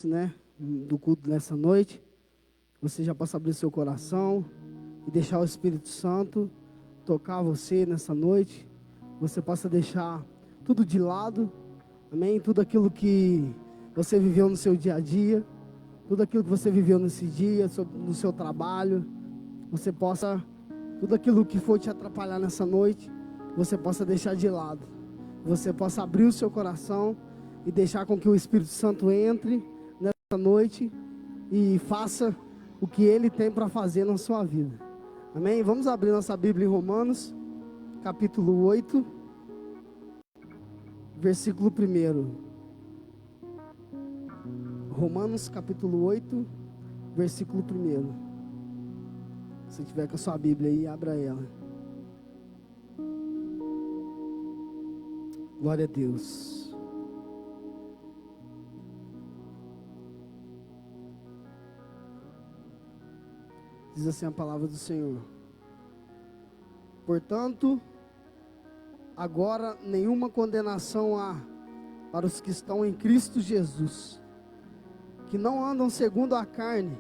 né, do culto nessa noite, você já possa abrir seu coração e deixar o Espírito Santo tocar você nessa noite. Você possa deixar tudo de lado, amém? Tudo aquilo que você viveu no seu dia a dia, tudo aquilo que você viveu nesse dia, no seu trabalho, você possa, tudo aquilo que for te atrapalhar nessa noite, você possa deixar de lado. Você possa abrir o seu coração e deixar com que o Espírito Santo entre nessa noite e faça o que Ele tem para fazer na sua vida. Amém? Vamos abrir nossa Bíblia em Romanos, capítulo 8, versículo 1. Romanos, capítulo 8, versículo 1. Se tiver com a sua Bíblia aí, abra ela. Glória a Deus. Diz assim a palavra do Senhor: portanto, agora nenhuma condenação há para os que estão em Cristo Jesus, que não andam segundo a carne,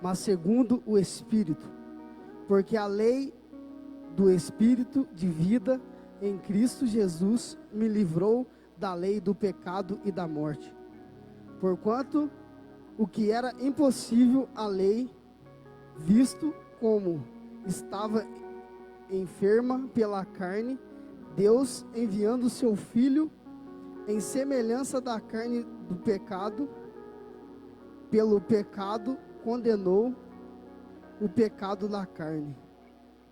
mas segundo o Espírito, porque a lei do Espírito de vida em Cristo Jesus me livrou da lei do pecado e da morte. Porquanto o que era impossível à lei, visto como estava enferma pela carne, Deus, enviando o seu Filho em semelhança da carne do pecado, pelo pecado condenou o pecado da carne,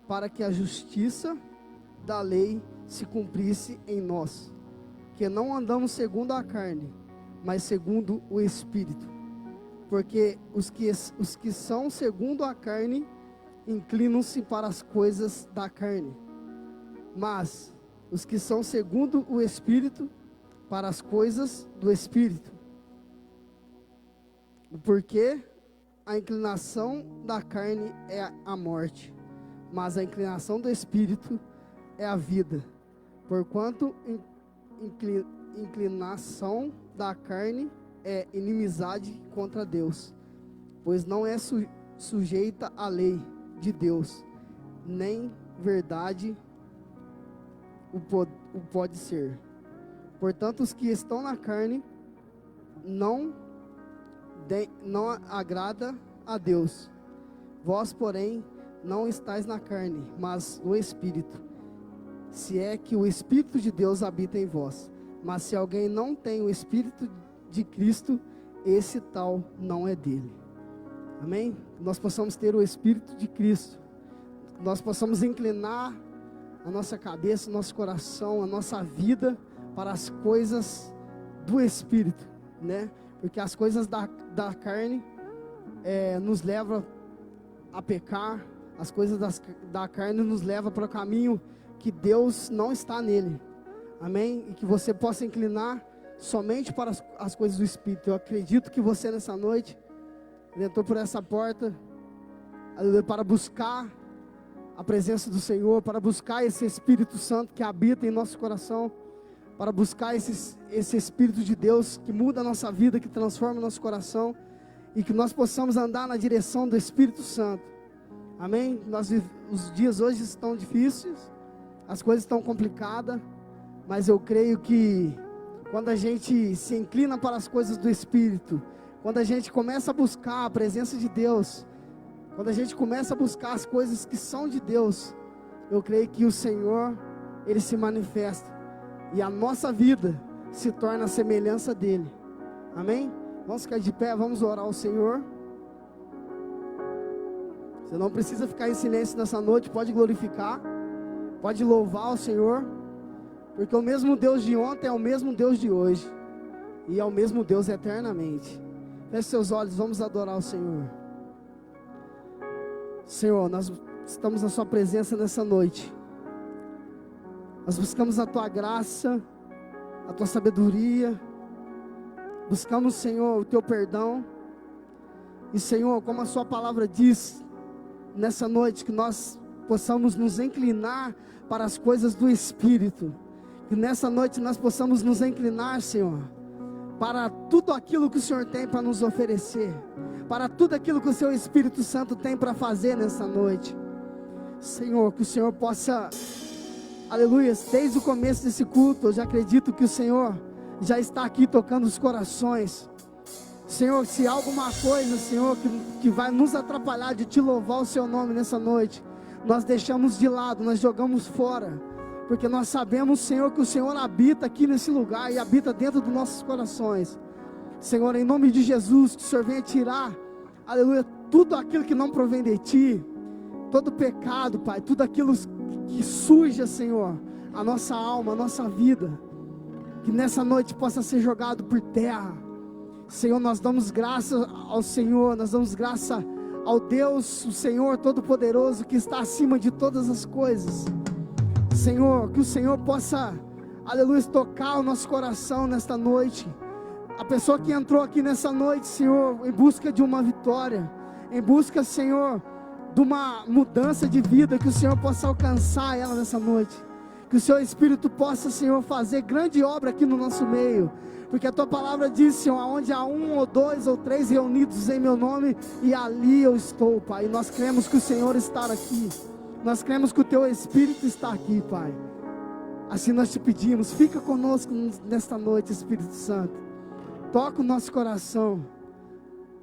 para que a justiça da lei se cumprisse em nós, que não andamos segundo a carne, mas segundo o Espírito. Porque os que são segundo a carne inclinam-se para as coisas da carne, mas os que são segundo o Espírito, para as coisas do Espírito. Porque a inclinação da carne é a morte, mas a inclinação do Espírito é a vida. Porquanto inclinação da carne é inimizade contra Deus, pois não é sujeita à lei de Deus, nem verdade o pode ser. Portanto, os que estão na carne não agrada a Deus. Vós, porém, não estáis na carne, mas no Espírito, se é que o Espírito de Deus habita em vós. Mas se alguém não tem o Espírito de Cristo, esse tal não é dele. Amém? Nós possamos ter o Espírito de Cristo, nós possamos inclinar a nossa cabeça, o nosso coração, a nossa vida para as coisas do Espírito, né? Porque as coisas da carne nos levam a pecar, as coisas da carne nos levam para o caminho que Deus não está nele. Amém? E que você possa inclinar somente para as coisas do Espírito. Eu acredito que você nessa noite entrou por essa porta para buscar a presença do Senhor, para buscar esse Espírito Santo que habita em nosso coração, para buscar esse Espírito de Deus que muda a nossa vida, que transforma o nosso coração, e que nós possamos andar na direção do Espírito Santo. Amém? Os dias hoje estão difíceis, as coisas estão complicadas, mas eu creio que quando a gente se inclina para as coisas do Espírito, quando a gente começa a buscar a presença de Deus, quando a gente começa a buscar as coisas que são de Deus, eu creio que o Senhor, Ele se manifesta, e a nossa vida se torna a semelhança dEle. Amém? Vamos ficar de pé, vamos orar ao Senhor. Você não precisa ficar em silêncio nessa noite, pode glorificar, pode louvar o Senhor, porque o mesmo Deus de ontem é o mesmo Deus de hoje, e é o mesmo Deus eternamente. Feche seus olhos, vamos adorar o Senhor. Senhor, nós estamos na sua presença nessa noite. Nós buscamos a tua graça, a tua sabedoria, buscamos, Senhor, o teu perdão. E, Senhor, como a sua palavra diz nessa noite, que nós possamos nos inclinar para as coisas do Espírito. Que nessa noite nós possamos nos inclinar, Senhor, para tudo aquilo que o Senhor tem para nos oferecer, para tudo aquilo que o Seu Espírito Santo tem para fazer nessa noite. Senhor, que o Senhor possa, aleluia, desde o começo desse culto, eu já acredito que o Senhor já está aqui tocando os corações. Senhor, se há alguma coisa, Senhor, que vai nos atrapalhar de Te louvar o Seu nome nessa noite, nós deixamos de lado, nós jogamos fora, porque nós sabemos, Senhor, que o Senhor habita aqui nesse lugar e habita dentro dos nossos corações. Senhor, em nome de Jesus, que o Senhor venha tirar, aleluia, tudo aquilo que não provém de Ti, todo pecado, Pai, tudo aquilo que suja, Senhor, a nossa alma, a nossa vida, que nessa noite possa ser jogado por terra. Senhor, nós damos graça ao Senhor, nós damos graça ao Deus, o Senhor Todo-Poderoso, que está acima de todas as coisas. Senhor, que o Senhor possa, aleluia, tocar o nosso coração nesta noite. A pessoa que entrou aqui nessa noite, Senhor, em busca de uma vitória, em busca, Senhor, de uma mudança de vida, que o Senhor possa alcançar ela nessa noite. Que o Seu Espírito possa, Senhor, fazer grande obra aqui no nosso meio. Porque a Tua palavra diz, Senhor, onde há 1 ou 2 ou 3 reunidos em Meu nome, e ali eu estou, Pai. E nós cremos que o Senhor está aqui. Nós cremos que o Teu Espírito está aqui, Pai. Assim nós Te pedimos, fica conosco nesta noite, Espírito Santo. Toca o nosso coração.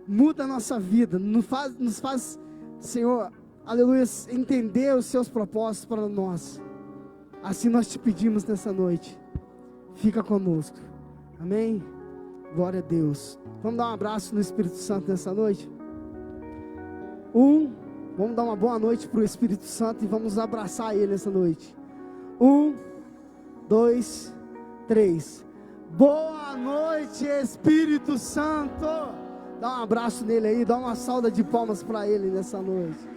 Muda a nossa vida. Nos faz, Senhor, aleluia, entender os Seus propósitos para nós. Assim nós Te pedimos nessa noite. Fica conosco. Amém? Glória a Deus. Vamos dar um abraço no Espírito Santo nessa noite? Vamos dar uma boa noite para o Espírito Santo e vamos abraçar Ele nessa noite. 1, 2, 3. Boa noite, Espírito Santo. Dá um abraço nele aí, dá uma salva de palmas para Ele nessa noite.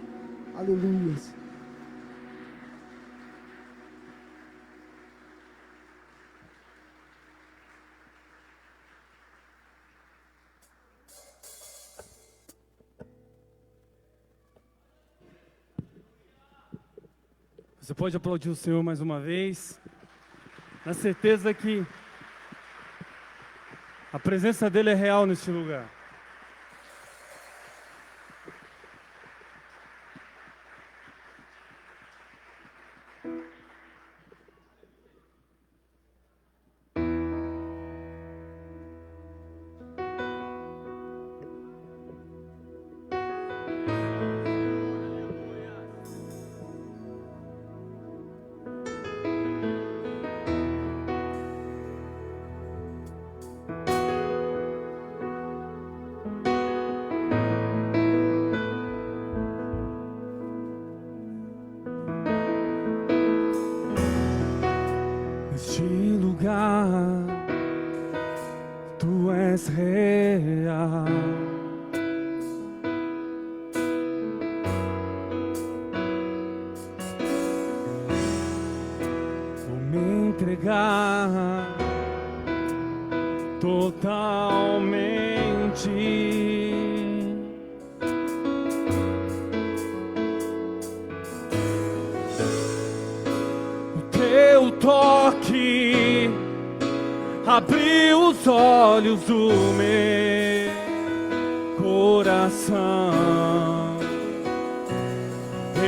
Aleluia. Você pode aplaudir o Senhor mais uma vez, na certeza que a presença dEle é real neste lugar. Tu és real. Vou me entregar totalmente. O Teu toque abriu os olhos do meu coração.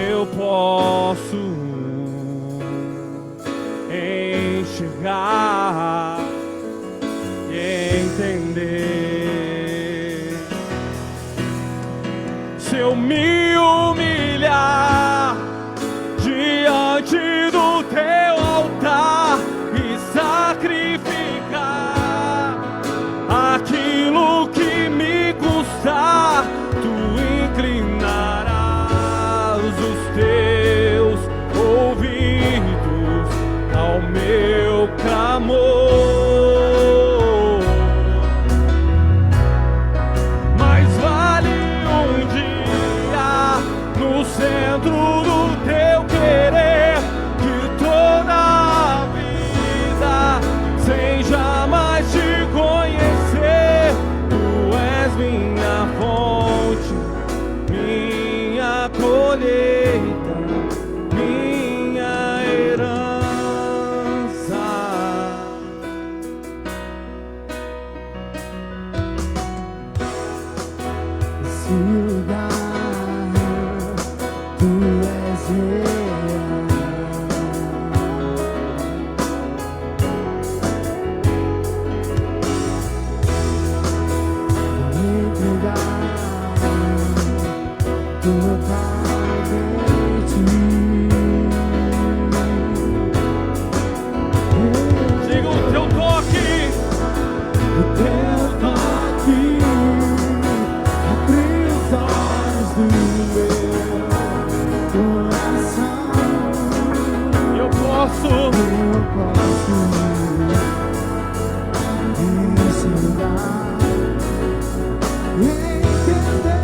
Eu posso enxergar e entender. Se eu me humilhar diante do Teu altar e sacrificar aquilo que me custar, Tu inclinarás os Teus ouvidos ao meu clamor. Mais vale um dia no centro do Teu querer que toda a vida sem jamais Te conhecer. Tu és minha fonte, minha colheita, minha herança. nesse lugar, tu és real. Me entregar totalmente. Diga o teu toque. O teu toque abre os olhos do meu coração. Eu posso ensinar e entender.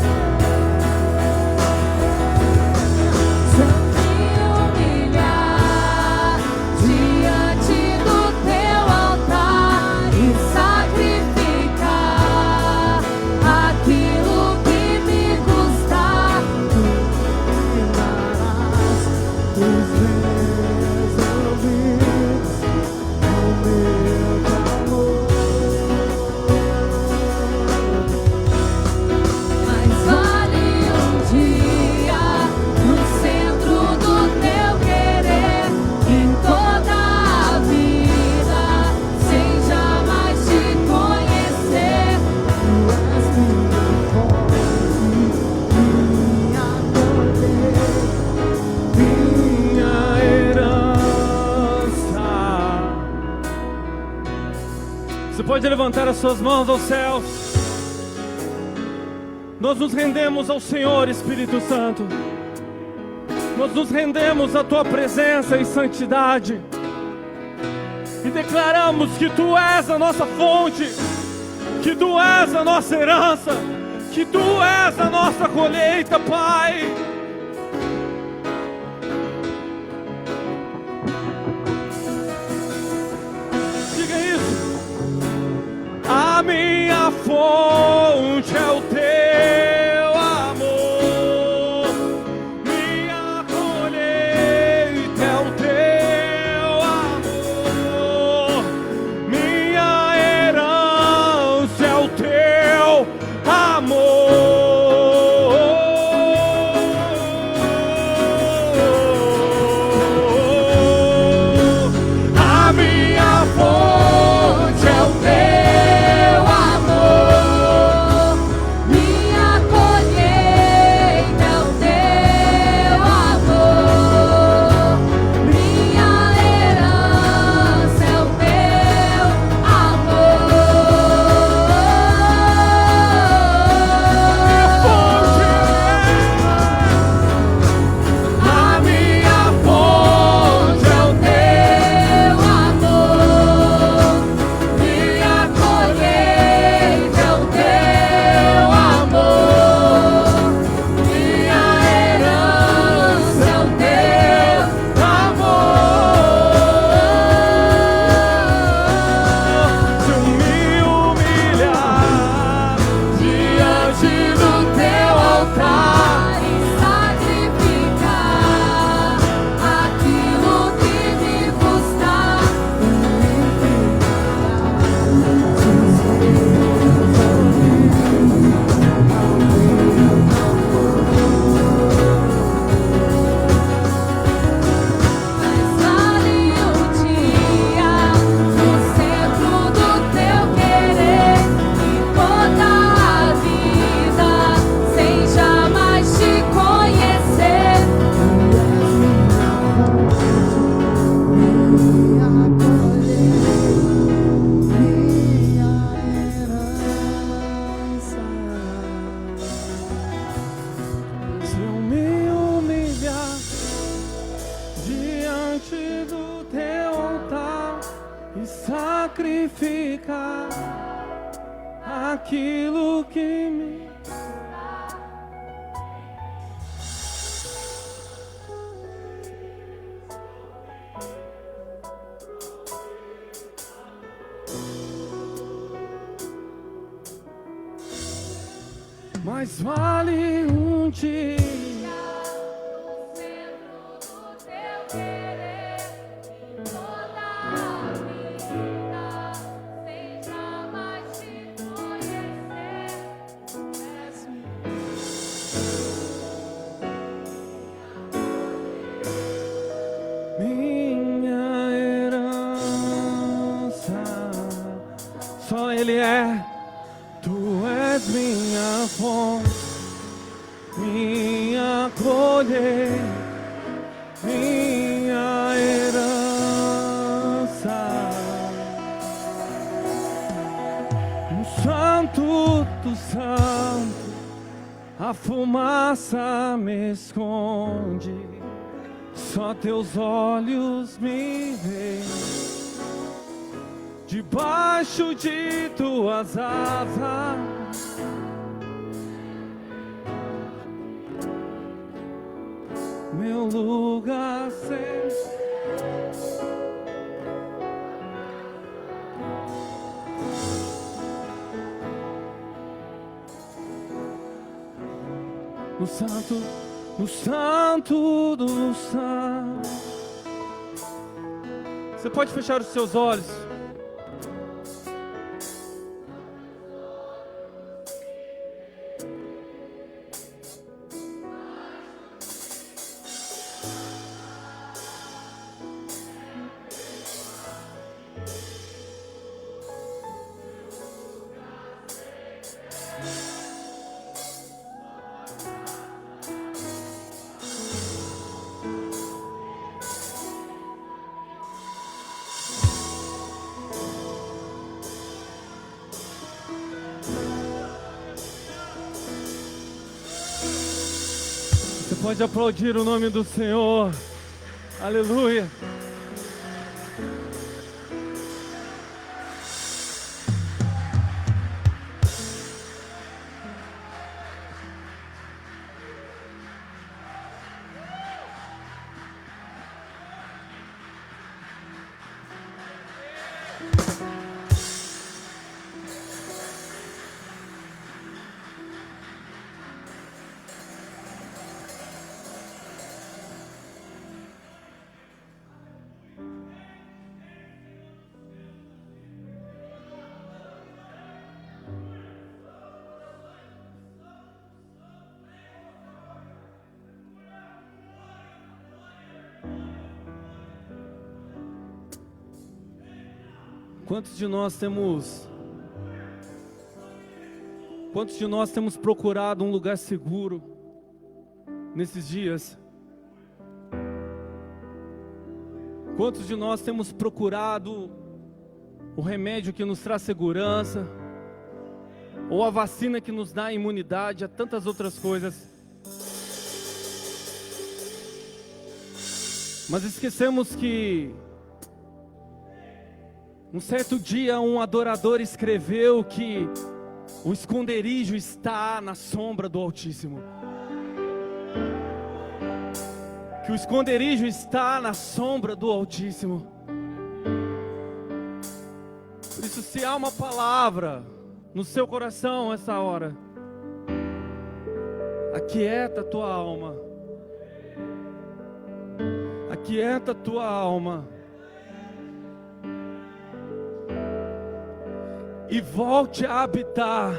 Se eu me humilhar diante do teu altar e sacrificar aquilo que me custar, Tu inclinarás os meus ouvidos ao meu clamor. mais vale dia no centro do teu querer em toda a vida, sem jamais te conhecer. Tu és minha fonte, minha poder, minha herança. Você pode levantar as suas mãos aos céus. Nós nos rendemos ao Senhor, Espírito Santo. Nós nos rendemos à tua presença e santidade. E declaramos que tu és a nossa fonte, que tu és a nossa herança, que tu és a nossa colheita, Pai. Diga isso. A minha fonte é o teu amor, minha colheita é o teu amor, minha herança é o teu amor. A minha fonte é o teu amor, Minha colheita é o teu amor, minha herança é o teu A minha fonte é o teu amor, minha colheita é o teu amor, minha herança é o teu amor. Se eu me humilhar Diante do teu altar e sacrificar aquilo que me custar, mas vale dia no centro do teu querer e toda a vida, sem jamais te conhecer. minha colheita, minha herança. Se eu me humilhar diante do teu altar e sacrificar aquilo que me... Mais vale dia No centro do teu querer e toda a vida, sem jamais te conhecer. és minha fonte, minha colheita, minha herança. No santo do santo, a fumaça me esconde, só teus olhos me veem. Debaixo de tuas asas, meu lugar sempre. No santo do santo. Você pode fechar os seus olhos. Você pode aplaudir o nome do Senhor. Aleluia. Quantos de nós temos procurado um lugar seguro nesses dias? Quantos de nós temos procurado o remédio que nos traz segurança, ou a vacina que nos dá imunidade a tantas outras coisas? Mas esquecemos que um certo dia um adorador escreveu que o esconderijo está na sombra do Altíssimo. Que o esconderijo está na sombra do Altíssimo. Por isso, se há uma palavra no seu coração essa hora, aquieta a tua alma. Aquieta a tua alma. E volte a habitar.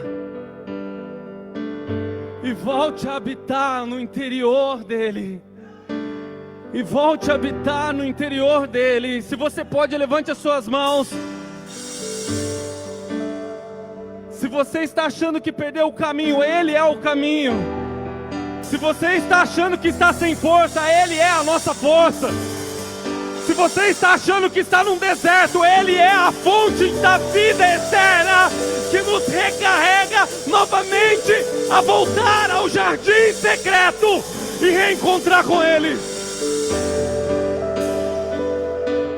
E volte a habitar no interior dele. E volte a habitar no interior dele. Se você pode, levante as suas mãos. Se você está achando que perdeu o caminho, ele é o caminho. Se você está achando que está sem força, ele é a nossa força. Se você está achando que está num deserto, ele é a fonte da vida eterna, que nos recarrega novamente a voltar ao jardim secreto e reencontrar com ele.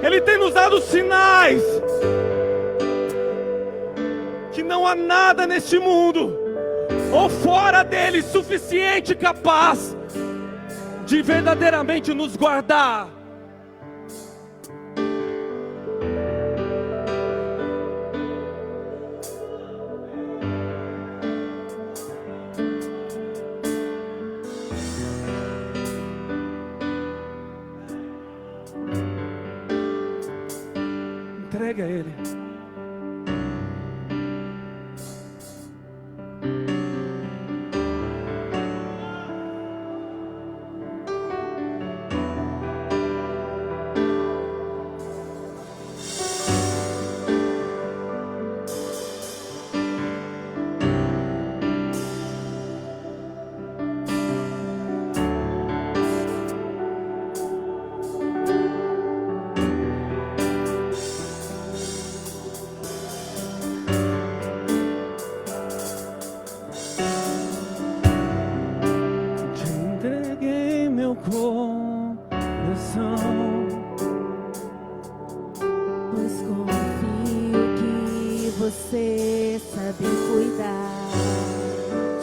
Ele tem nos dado sinais que não há nada neste mundo ou fora dele suficiente capaz de verdadeiramente nos guardar. Entregue a ele.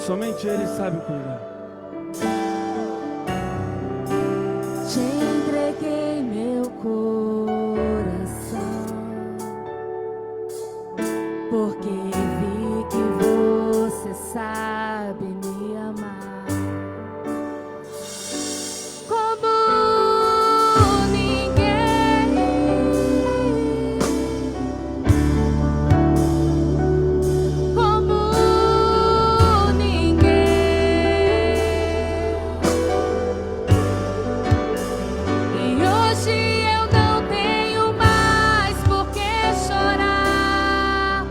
somente Ele sabe cuidar. Te entreguei meu coração, porque vi que você sabe me amar como ninguém, como ninguém. E hoje eu não tenho mais por que chorar.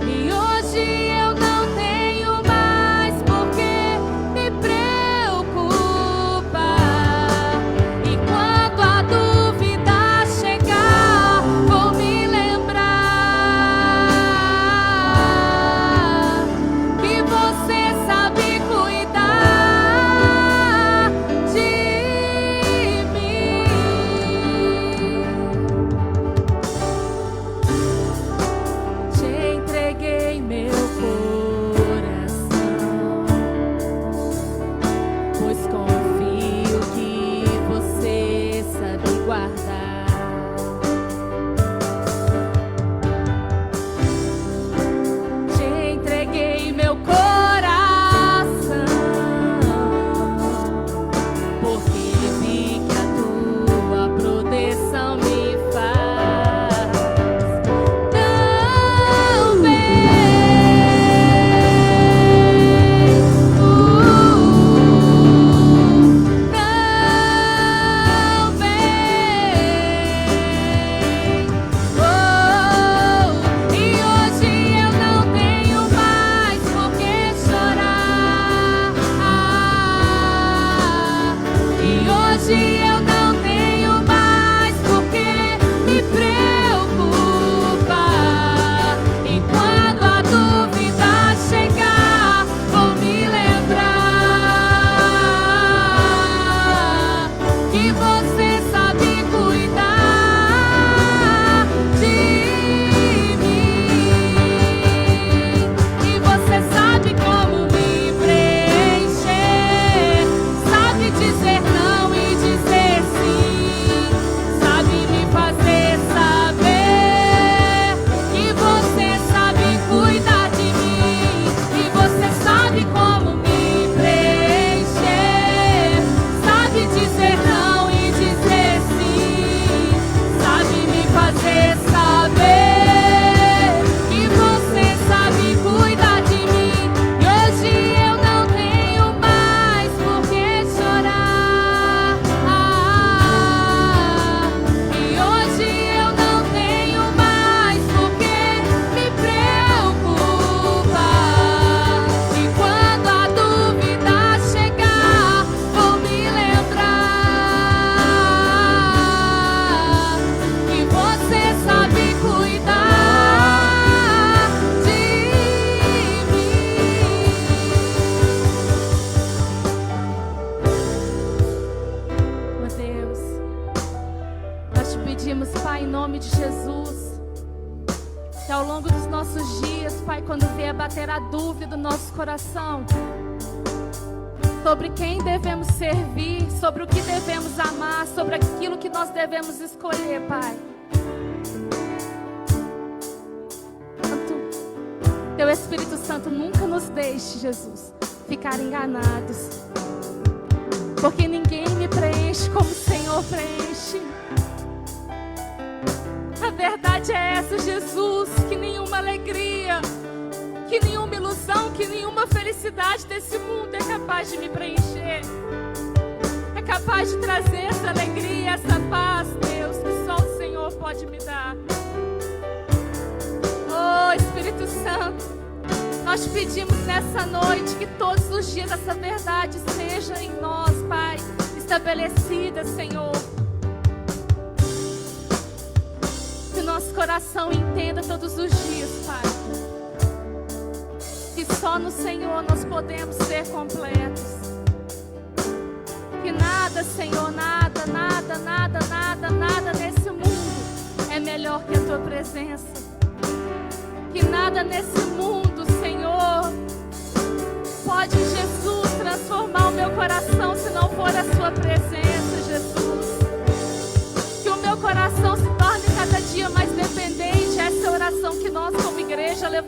E hoje eu não tenho mais por que me preocupar. E quando a dúvida chegar, vou me lembrar que você sabe cuidar de mim. Te entreguei meu coração, pois confio que você sabe guardar. Te entreguei meu coração, porque vi que a tua proteção me faz tão bem. Tão bem. E hoje eu não tenho mais por que chorar. E hoje eu não tenho mais por que me preocupar. E quando a dúvida chegar, vou me lembrar que você sabe cuidar de mim. E você sabe como me preencher, sabe dizer não e dizer sim, sabe me fazer saber que você sabe cuidar de mim. E você sabe como me preencher, sabe dizer não e dizer sim, sabe me fazer saber que você sabe cuidar de mim. E hoje eu não tenho mais por que chorar. E hoje eu não tenho mais por que me preocupar. E quando a dúvida chegar, vou me lembrar que você sabe cuidar de mim. Meu Deus, nós te pedimos, Pai, em nome de Jesus, que ao longo dos nossos dias, Pai, quando vier bater a dúvida do nosso coração sobre quem devemos servir, sobre o que devemos amar, sobre aquilo que nós devemos escolher, Pai, Teu Espírito Santo nunca nos deixe, Jesus, ficar enganados, porque ninguém me preenche como o Senhor preenche. A verdade é essa, Jesus, que nenhuma alegria, que nenhuma ilusão, que nenhuma felicidade desse mundo é capaz de me preencher, é capaz de trazer essa alegria, essa paz, Deus, que só o Senhor pode me dar. Oh, Espírito Santo, nós te pedimos nessa noite que todos os dias essa verdade seja em nós, Pai, estabelecida, Senhor. Que o nosso coração entenda todos os dias, Pai, que só no Senhor nós podemos ser completos. Que nada, Senhor, nada nesse mundo é melhor que a Tua presença. Que nada nesse mundo, Senhor,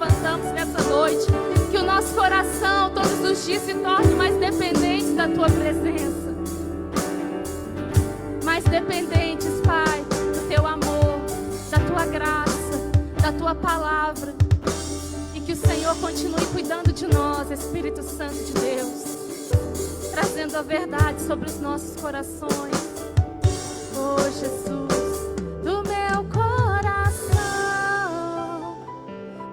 levantamos nessa noite, que o nosso coração todos os dias se torne mais dependente da Tua presença, mais dependentes, Pai, do Teu amor, da Tua graça, da Tua palavra, e que o Senhor continue cuidando de nós, Espírito Santo de Deus, trazendo a verdade sobre os nossos corações. Oh, Jesus, do meu coração,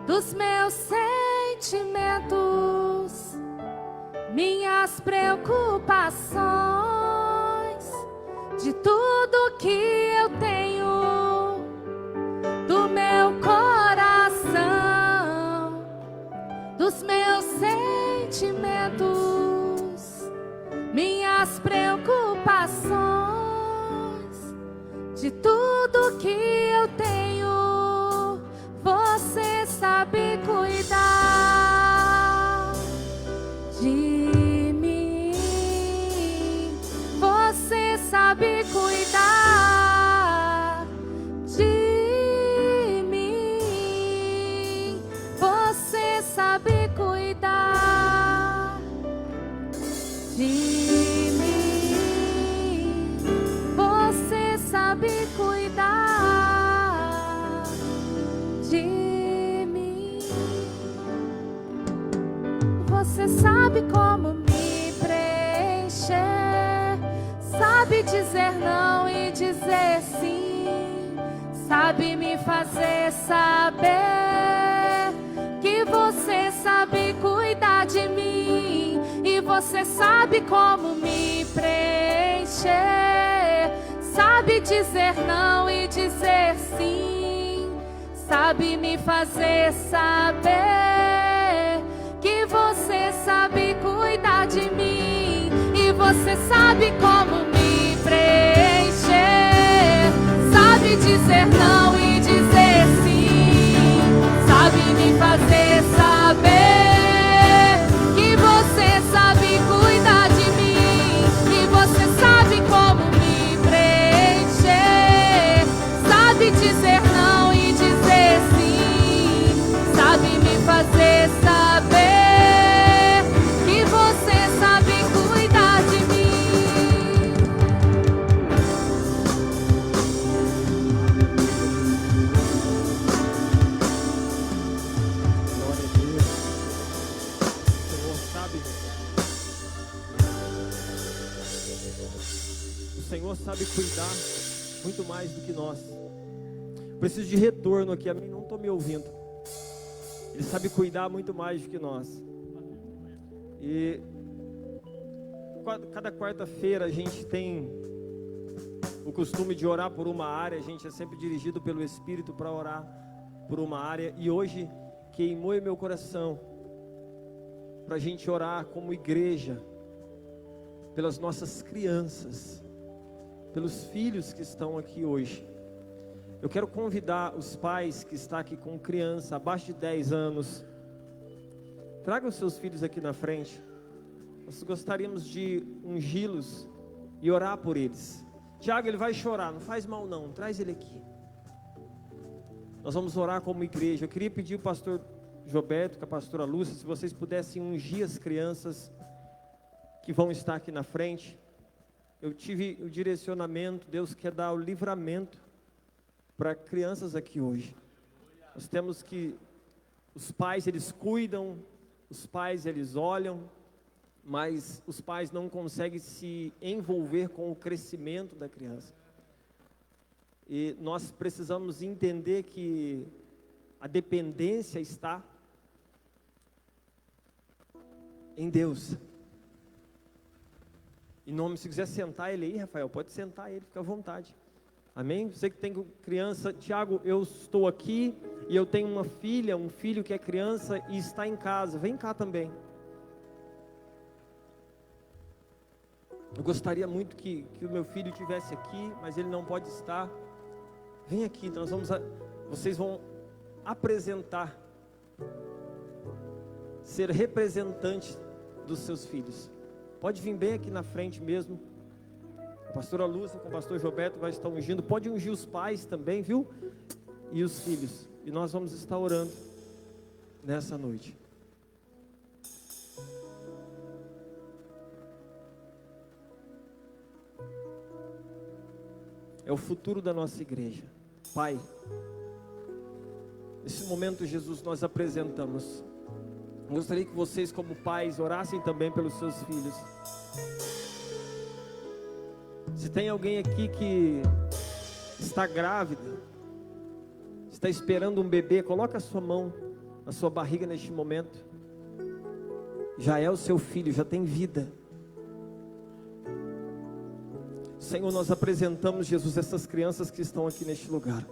dos meus sentimentos, minhas preocupações, de tudo que eu tenho, do meu coração, dos meus sentimentos, minhas preocupações, de tudo que eu tenho, você sabe cuidar de mim. Você sabe cuidar de mim. Você sabe cuidar de mim. Você sabe cuidar de mim. Você sabe como me preencher, sabe dizer não e dizer sim, sabe me fazer saber que você sabe cuidar de mim. E você sabe como me preencher, sabe dizer não e dizer sim, sabe me fazer saber que você sabe cuidar de mim. E você sabe como me preencher, sabe dizer não e dizer sim, sabe me fazer saber que você sabe cuidar de mim. E você sabe como me preencher, sabe dizer não e dizer sim, sabe me fazer saber que você sabe cuidar de mim. Glória a Deus. O Senhor sabe. O Senhor sabe cuidar muito mais do que nós. Preciso de retorno aqui, a mim não estou me ouvindo. Ele sabe cuidar muito mais do que nós. E cada quarta-feira a gente tem o costume de orar por uma área. A gente é sempre dirigido pelo Espírito para orar por uma área. E hoje queimou em meu coração para a gente orar como igreja pelas nossas crianças, pelos filhos que estão aqui hoje. Eu quero convidar os pais que estão aqui com criança abaixo de 10 anos. Traga os seus filhos aqui na frente. Nós gostaríamos de ungí-los e orar por eles. Tiago, ele vai chorar, não faz mal não, traz ele aqui. Nós vamos orar como igreja. Eu queria pedir ao pastor Gilberto, com a pastora Lúcia, se vocês pudessem ungir as crianças que vão estar aqui na frente. Eu tive o direcionamento, Deus quer dar o livramento para crianças aqui hoje. Nós temos que, os pais eles cuidam, os pais eles olham, mas os pais não conseguem se envolver com o crescimento da criança. E nós precisamos entender que a dependência está em Deus. Em nome, se quiser sentar ele aí, Rafael, pode sentar ele, fica à vontade. Amém? Você que tem criança, Tiago, eu estou aqui e eu tenho uma filha, um filho que é criança e está em casa. Vem cá também. Eu gostaria muito que o meu filho estivesse aqui, mas ele não pode estar. Vem aqui, vocês vão apresentar, ser representante dos seus filhos. Pode vir bem aqui na frente mesmo. A pastora Lúcia com o pastor Gilberto vai estar ungindo. Pode ungir os pais também, viu? E os filhos. E nós vamos estar orando. nessa noite. É o futuro da nossa igreja. Pai, nesse momento, Jesus, nós apresentamos. Gostaria que vocês, como pais, orassem também pelos seus filhos. Se tem alguém aqui que está grávida, está esperando um bebê, coloca a sua mão na sua barriga neste momento. Já é o seu filho, já tem vida. Senhor, nós apresentamos, Jesus, essas crianças que estão aqui neste lugar.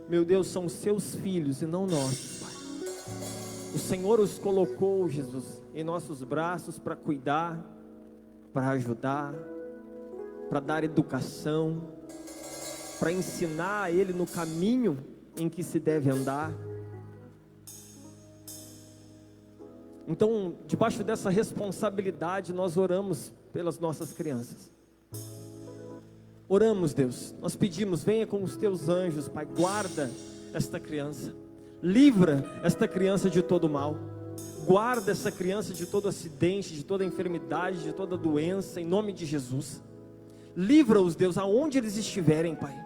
Meu Deus, são seus filhos e não nossos, Pai. O Senhor os colocou, Jesus, em nossos braços para cuidar, para ajudar, para dar educação, para ensinar a ele no caminho em que se deve andar. Então, debaixo dessa responsabilidade, nós oramos pelas nossas crianças. Oramos, Deus, nós pedimos, venha com os teus anjos, Pai, guarda esta criança, livra esta criança de todo mal, guarda essa criança de todo acidente, de toda enfermidade, de toda doença, em nome de Jesus. Livra-os, Deus, aonde eles estiverem, Pai,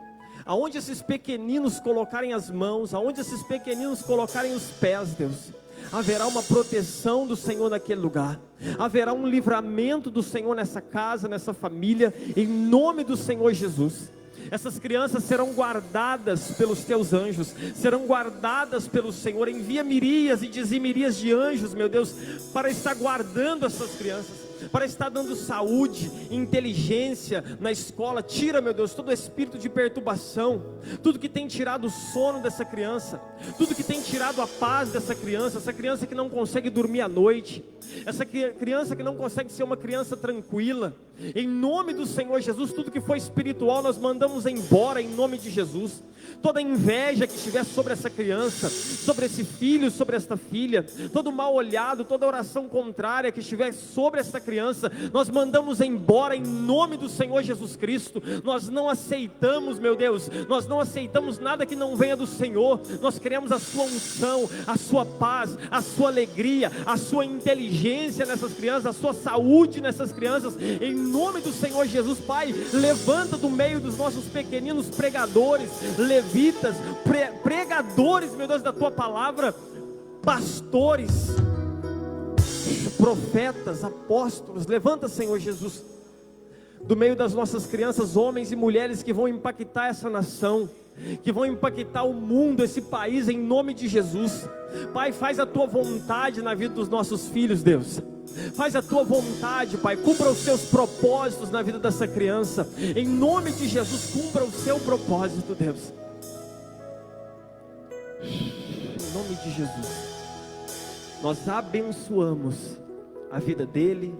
aonde esses pequeninos colocarem as mãos, aonde esses pequeninos colocarem os pés, Deus, haverá uma proteção do Senhor naquele lugar, haverá um livramento do Senhor nessa casa, nessa família, em nome do Senhor Jesus. Essas crianças serão guardadas pelos teus anjos, serão guardadas pelo Senhor. Envia miríades e dizimirias de anjos, meu Deus, para estar guardando essas crianças, para estar dando saúde, inteligência na escola. Tira, meu Deus, todo espírito de perturbação, tudo que tem tirado o sono dessa criança, tudo que tem tirado a paz dessa criança, essa criança que não consegue dormir à noite, essa criança que não consegue ser uma criança tranquila. Em nome do Senhor Jesus, tudo que foi espiritual nós mandamos embora em nome de Jesus. Toda inveja que estiver sobre essa criança, sobre esse filho, sobre esta filha, todo mal olhado, toda oração contrária que estiver sobre essa criança, nós mandamos embora em nome do Senhor Jesus Cristo. Nós não aceitamos, meu Deus, nós não aceitamos nada que não venha do Senhor. Nós queremos a sua unção, a sua paz, a sua alegria, a sua inteligência nessas crianças, a sua saúde nessas crianças, em nome do Senhor Jesus. Pai, levanta do meio dos nossos pequeninos pregadores, levitas, pregadores, meu Deus, da tua palavra, pastores, profetas, apóstolos. Levanta, Senhor Jesus, do meio das nossas crianças, homens e mulheres que vão impactar essa nação, que vão impactar o mundo, esse país, em nome de Jesus. Pai, faz a tua vontade na vida dos nossos filhos, Deus. Faz a tua vontade, Pai, cumpra os seus propósitos na vida dessa criança, em nome de Jesus. Cumpra o seu propósito, Deus, em nome de Jesus. Nós abençoamos a vida dele,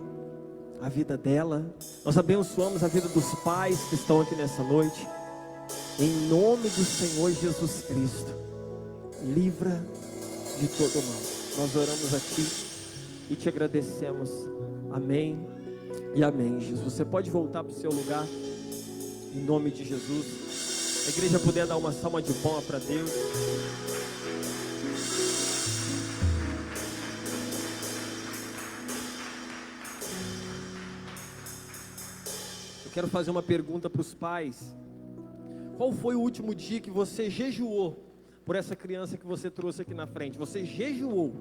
a vida dela, nós abençoamos a vida dos pais que estão aqui nessa noite, em nome do Senhor Jesus Cristo. Livra de todo mal. Nós oramos a Ti e Te agradecemos. Amém e amém, Jesus. Você pode voltar para o seu lugar, em nome de Jesus. A igreja puder dar uma salva de palmas para Deus. Eu quero fazer uma pergunta para os pais. Qual foi o último dia que você jejuou por essa criança que você trouxe aqui na frente? Você jejuou,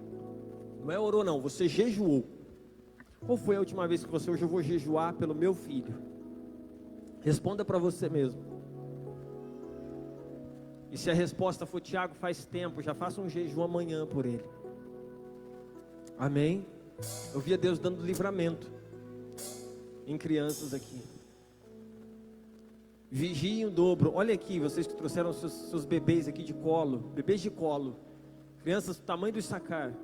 não é orou não, você jejuou. Qual foi a última vez que você, hoje eu vou jejuar pelo meu filho? Responda para você mesmo. E se a resposta for, Tiago, faz tempo, já faça um jejum amanhã por ele. Amém? Eu via Deus dando livramento em crianças aqui. Vigiem o dobro. Olha aqui, vocês que trouxeram seus bebês aqui de colo, bebês de colo, crianças do tamanho do Issacar.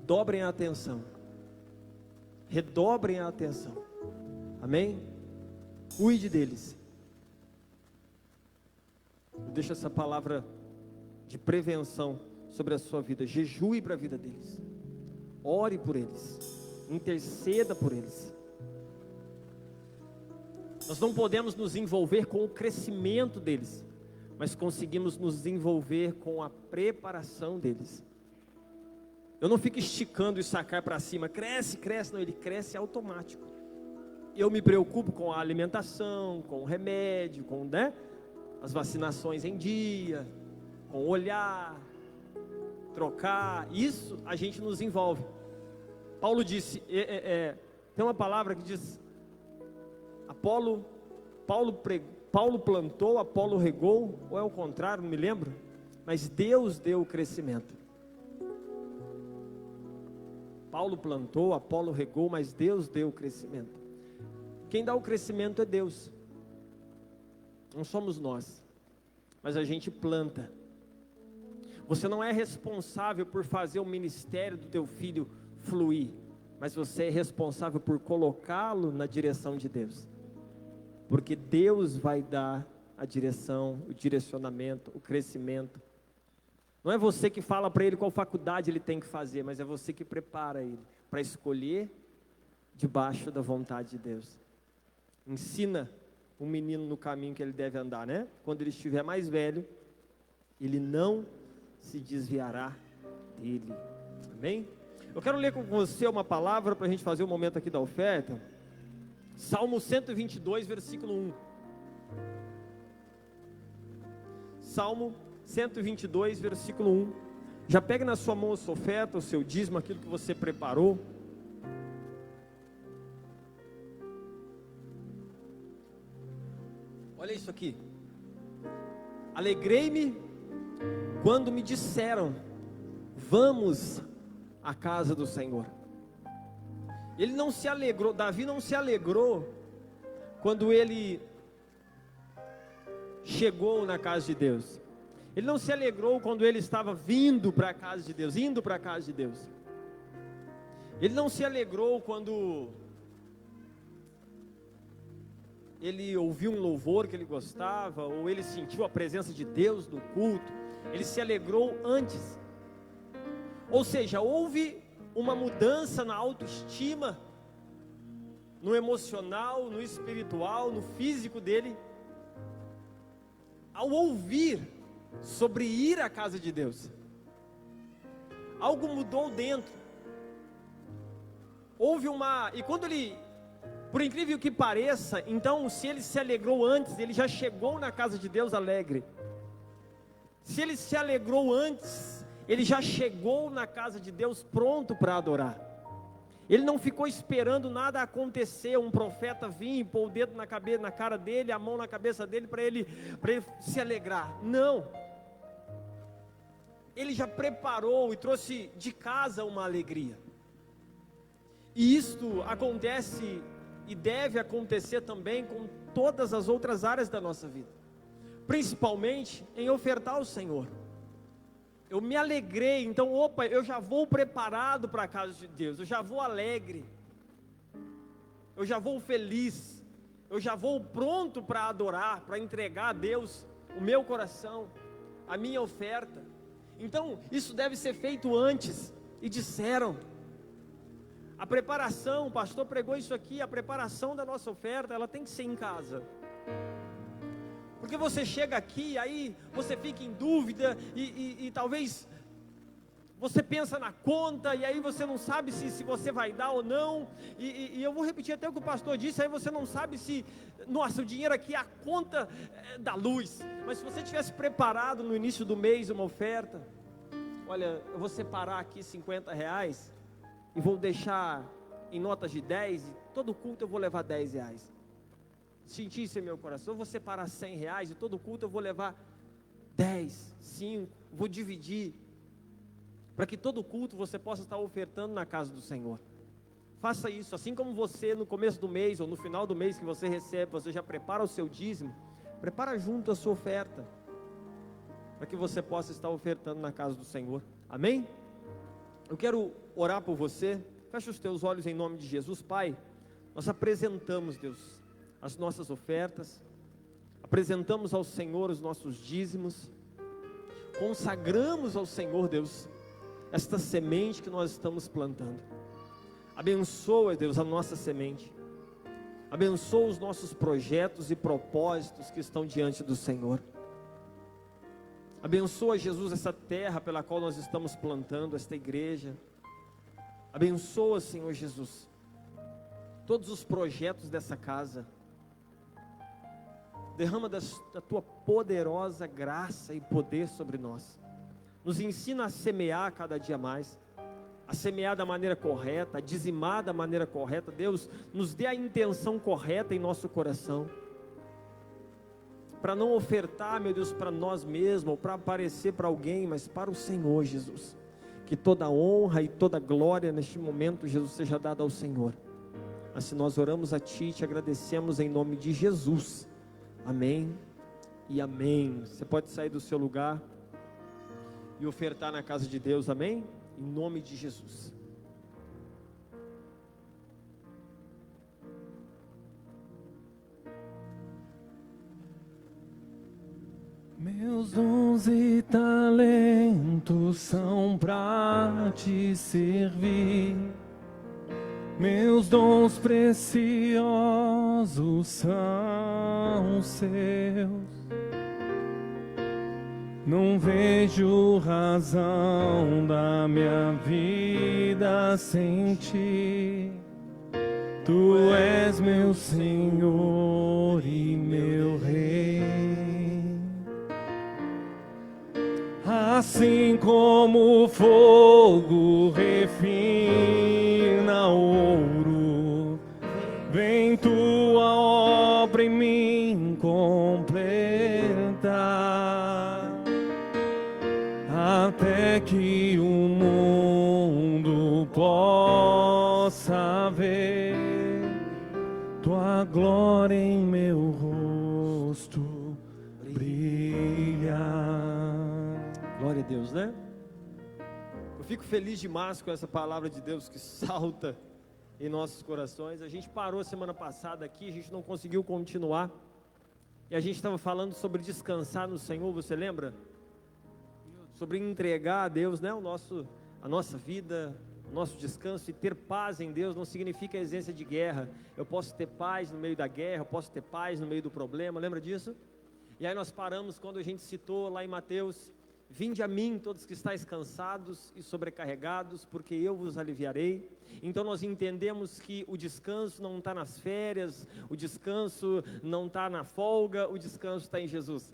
Dobrem a atenção, redobrem a atenção. Amém? Cuide deles. Deixa essa palavra de prevenção sobre a sua vida. Jejue para a vida deles, ore por eles, interceda por eles. Nós não podemos nos envolver com o crescimento deles, mas conseguimos nos envolver com a preparação deles. Eu não fico esticando e sacar para cima, cresce, cresce, não, ele cresce automático. Eu me preocupo com a alimentação, com o remédio, com, né, as vacinações em dia, com o olhar, trocar, isso a gente nos envolve. Paulo disse, tem uma palavra que diz, Paulo plantou, Apolo regou, ou é o contrário, não me lembro, mas Deus deu o crescimento. Paulo plantou, Apolo regou, mas Deus deu o crescimento. Quem dá o crescimento é Deus, não somos nós, mas a gente planta. Você não é responsável por fazer o ministério do teu filho fluir, mas você é responsável por colocá-lo na direção de Deus, porque Deus vai dar a direção, o direcionamento, o crescimento. Não é você que fala para ele qual faculdade ele tem que fazer, mas é você que prepara ele para escolher debaixo da vontade de Deus. Ensina o menino no caminho que ele deve andar, né? Quando ele estiver mais velho, ele não se desviará dele. Amém? Eu quero ler com você uma palavra para a gente fazer um momento aqui da oferta. Salmo 122, versículo 1. Salmo 122, versículo 1. Já pega na sua mão a sua oferta, o seu dízimo, aquilo que você preparou. Olha isso aqui. Alegrei-me quando me disseram, vamos à casa do Senhor. Ele não se alegrou, Davi não se alegrou quando ele chegou na casa de Deus. Ele não se alegrou quando ele estava vindo para a casa de Deus, indo para a casa de Deus. Ele não se alegrou quando ele ouviu um louvor que ele gostava, ou ele sentiu a presença de Deus no culto. Ele se alegrou antes. Ou seja, houve uma mudança na autoestima, no emocional, no espiritual, no físico dele, ao ouvir sobre ir à casa de Deus. Algo mudou dentro. E quando ele, por incrível que pareça, então, se ele se alegrou antes, ele já chegou na casa de Deus alegre. Se ele se alegrou antes, ele já chegou na casa de Deus pronto para adorar. Ele não ficou esperando nada acontecer, um profeta vir e pôr o dedo na cara dele, a mão na cabeça dele para ele se alegrar. Não. Ele já preparou e trouxe de casa uma alegria. E isto acontece e deve acontecer também com todas as outras áreas da nossa vida, principalmente em ofertar ao Senhor. Eu me alegrei, então eu já vou preparado para a casa de Deus, eu já vou alegre, eu já vou feliz, eu já vou pronto para adorar, para entregar a Deus o meu coração, a minha oferta. Então isso deve ser feito antes. E disseram, a preparação, o pastor pregou isso aqui, a preparação da nossa oferta, ela tem que ser em casa. Porque você chega aqui, aí você fica em dúvida, e talvez você pensa na conta, e aí você não sabe se você vai dar ou não, e eu vou repetir até o que o pastor disse, aí você não sabe se, nossa, o dinheiro aqui é a conta da luz. Mas se você tivesse preparado no início do mês uma oferta, olha, eu vou separar aqui R$50, e vou deixar em notas de 10, e todo culto eu vou levar R$10. Senti isso em meu coração, eu vou separar R$100, e todo culto eu vou levar 10, 5, vou dividir, para que todo culto você possa estar ofertando na casa do Senhor. Faça isso, assim como você no começo do mês, ou no final do mês que você recebe, você já prepara o seu dízimo, prepara junto a sua oferta, para que você possa estar ofertando na casa do Senhor. Amém? Eu quero orar por você. Fecha os teus olhos em nome de Jesus. Pai, nós apresentamos, Deus, as nossas ofertas, apresentamos ao Senhor os nossos dízimos, consagramos ao Senhor, Deus, esta semente que nós estamos plantando. Abençoa, Deus, a nossa semente, abençoa os nossos projetos e propósitos que estão diante do Senhor. Abençoa, Jesus, essa terra pela qual nós estamos plantando, esta igreja. Abençoa, Senhor Jesus, todos os projetos dessa casa. Derrama da tua poderosa graça e poder sobre nós. Nos ensina a semear cada dia mais, a semear da maneira correta, a dizimar da maneira correta. Deus, nos dê a intenção correta em nosso coração, para não ofertar, meu Deus, para nós mesmos, ou para aparecer para alguém, mas para o Senhor, Jesus. Que toda honra e toda glória neste momento, Jesus, seja dada ao Senhor. Assim nós oramos a Ti e te agradecemos em nome de Jesus. Amém e amém. Você pode sair do seu lugar e ofertar na casa de Deus, amém? Em nome de Jesus. Meus dons e talentos são pra te servir. Meus dons preciosos são seus. Não vejo razão da minha vida sem ti. Tu és meu Senhor e meu Rei. Assim como o fogo refina ouro, vem tua obra em mim completar, até que o mundo possa ver tua glória em meu rosto brilhar. Glória a Deus, né? Eu fico feliz demais com essa palavra de Deus que salta em nossos corações. A gente parou semana passada aqui, a gente não conseguiu continuar. E a gente estava falando sobre descansar no Senhor, você lembra? Sobre entregar a Deus, né? A nossa vida, o nosso descanso. E ter paz em Deus não significa ausência de guerra. Eu posso ter paz no meio da guerra, eu posso ter paz no meio do problema, lembra disso? E aí nós paramos quando a gente citou lá em Mateus: vinde a mim todos que estáis cansados e sobrecarregados, porque eu vos aliviarei. Então nós entendemos que o descanso não está nas férias, o descanso não está na folga, o descanso está em Jesus.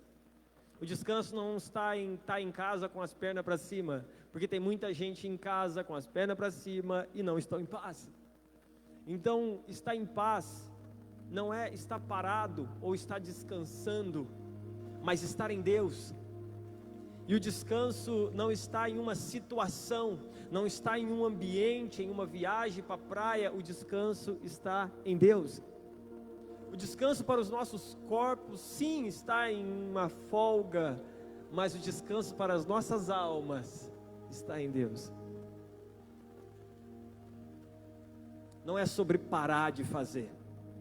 O descanso não está em estar em casa com as pernas para cima, porque tem muita gente em casa com as pernas para cima e não estão em paz. Então estar em paz não é estar parado ou estar descansando, mas estar em Deus. E o descanso não está em uma situação, não está em um ambiente, em uma viagem para a praia. O descanso está em Deus. O descanso para os nossos corpos, sim, está em uma folga, mas o descanso para as nossas almas está em Deus. Não é sobre parar de fazer,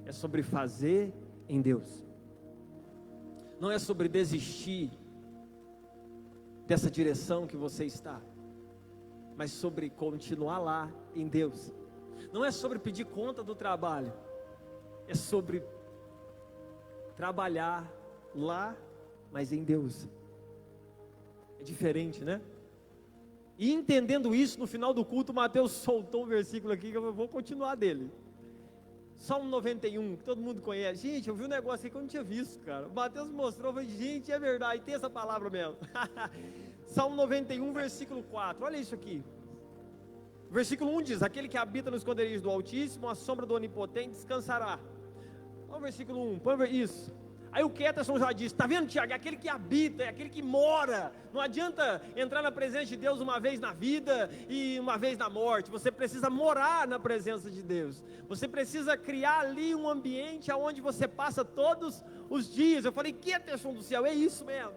é sobre fazer em Deus. Não é sobre desistir dessa direção que você está, mas sobre continuar lá em Deus. Não é sobre pedir conta do trabalho, é sobre trabalhar lá, mas em Deus. É diferente, né? E entendendo isso, no final do culto, Mateus soltou um versículo aqui que eu vou continuar dele. Salmo 91, que todo mundo conhece. Gente, eu vi um negócio aí que eu não tinha visto, cara. O Mateus mostrou, eu falei, gente, é verdade, tem essa palavra mesmo. Salmo 91, versículo 4, olha isso aqui. Versículo 1 diz: aquele que habita no esconderijo do Altíssimo, a sombra do Onipotente descansará. Olha o versículo 1, põe isso. Aí o Keterson já disse, está vendo, Tiago, é aquele que habita, é aquele que mora. Não adianta entrar na presença de Deus uma vez na vida e uma vez na morte. Você precisa morar na presença de Deus. Você precisa criar ali um ambiente onde você passa todos os dias. Eu falei, Keterson do céu, é isso mesmo.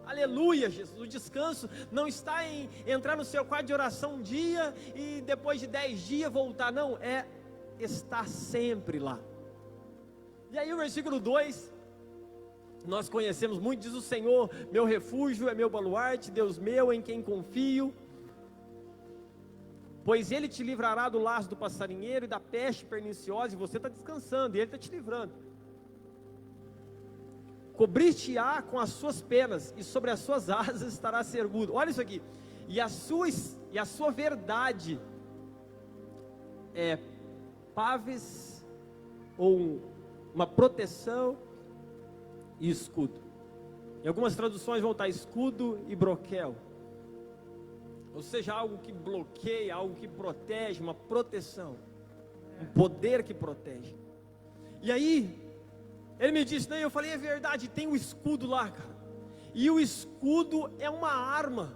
Aleluia, Jesus. O descanso não está em entrar no seu quarto de oração um dia e depois de 10 dias voltar. Não, é estar sempre lá. E aí o versículo 2... nós conhecemos muito, diz o Senhor, meu refúgio é meu baluarte, Deus meu em quem confio, pois Ele te livrará do laço do passarinheiro e da peste perniciosa. E você está descansando, e Ele está te livrando. cobrir-te-á com as suas penas, e sobre as suas asas estará seguro. Olha isso aqui. E a sua verdade é paves, ou uma proteção e escudo. Em algumas traduções vão estar escudo e broquel, ou seja, algo que bloqueia, algo que protege, uma proteção, um poder que protege. E aí, ele me disse, eu falei, é verdade, tem o escudo lá, cara. E o escudo é uma arma.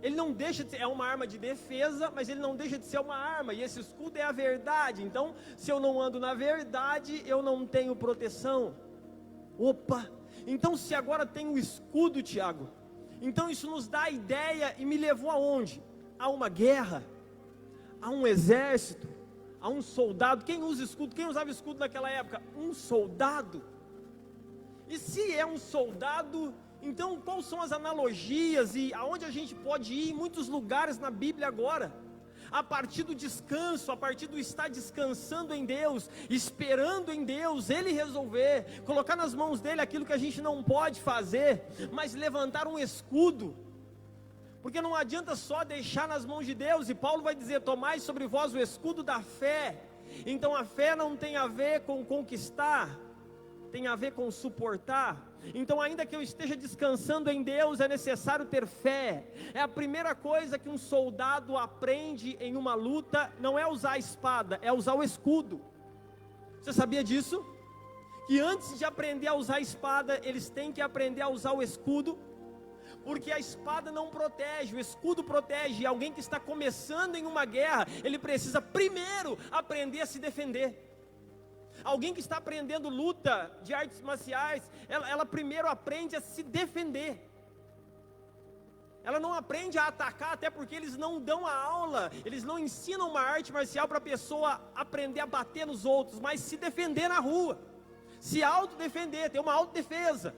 Ele não deixa de ser, é uma arma de defesa, mas ele não deixa de ser uma arma. E esse escudo é a verdade. Então, se eu não ando na verdade, eu não tenho proteção. Opa! Então, se agora tem o escudo, Tiago, então isso nos dá a ideia e me levou aonde? A uma guerra, a um exército, a um soldado. Quem usa escudo? Quem usava escudo naquela época? Um soldado. E se é um soldado, então quais são as analogias e aonde a gente pode ir em muitos lugares na Bíblia agora? A partir do descanso, a partir do estar descansando em Deus, esperando em Deus, Ele resolver, colocar nas mãos dEle aquilo que a gente não pode fazer, mas levantar um escudo, porque não adianta só deixar nas mãos de Deus. E Paulo vai dizer, tomai sobre vós o escudo da fé. Então a fé não tem a ver com conquistar, tem a ver com suportar. Então, ainda que eu esteja descansando em Deus, é necessário ter fé. É a primeira coisa que um soldado aprende em uma luta, não é usar a espada, é usar o escudo. Você sabia disso? Que antes de aprender a usar a espada, eles têm que aprender a usar o escudo, porque a espada não protege, o escudo protege. E alguém que está começando em uma guerra, ele precisa primeiro aprender a se defender. Alguém que está aprendendo luta de artes marciais, ela primeiro aprende a se defender. Ela não aprende a atacar, até porque eles não dão a aula, eles não ensinam uma arte marcial para a pessoa aprender a bater nos outros, mas se defender na rua, se autodefender, ter uma autodefesa.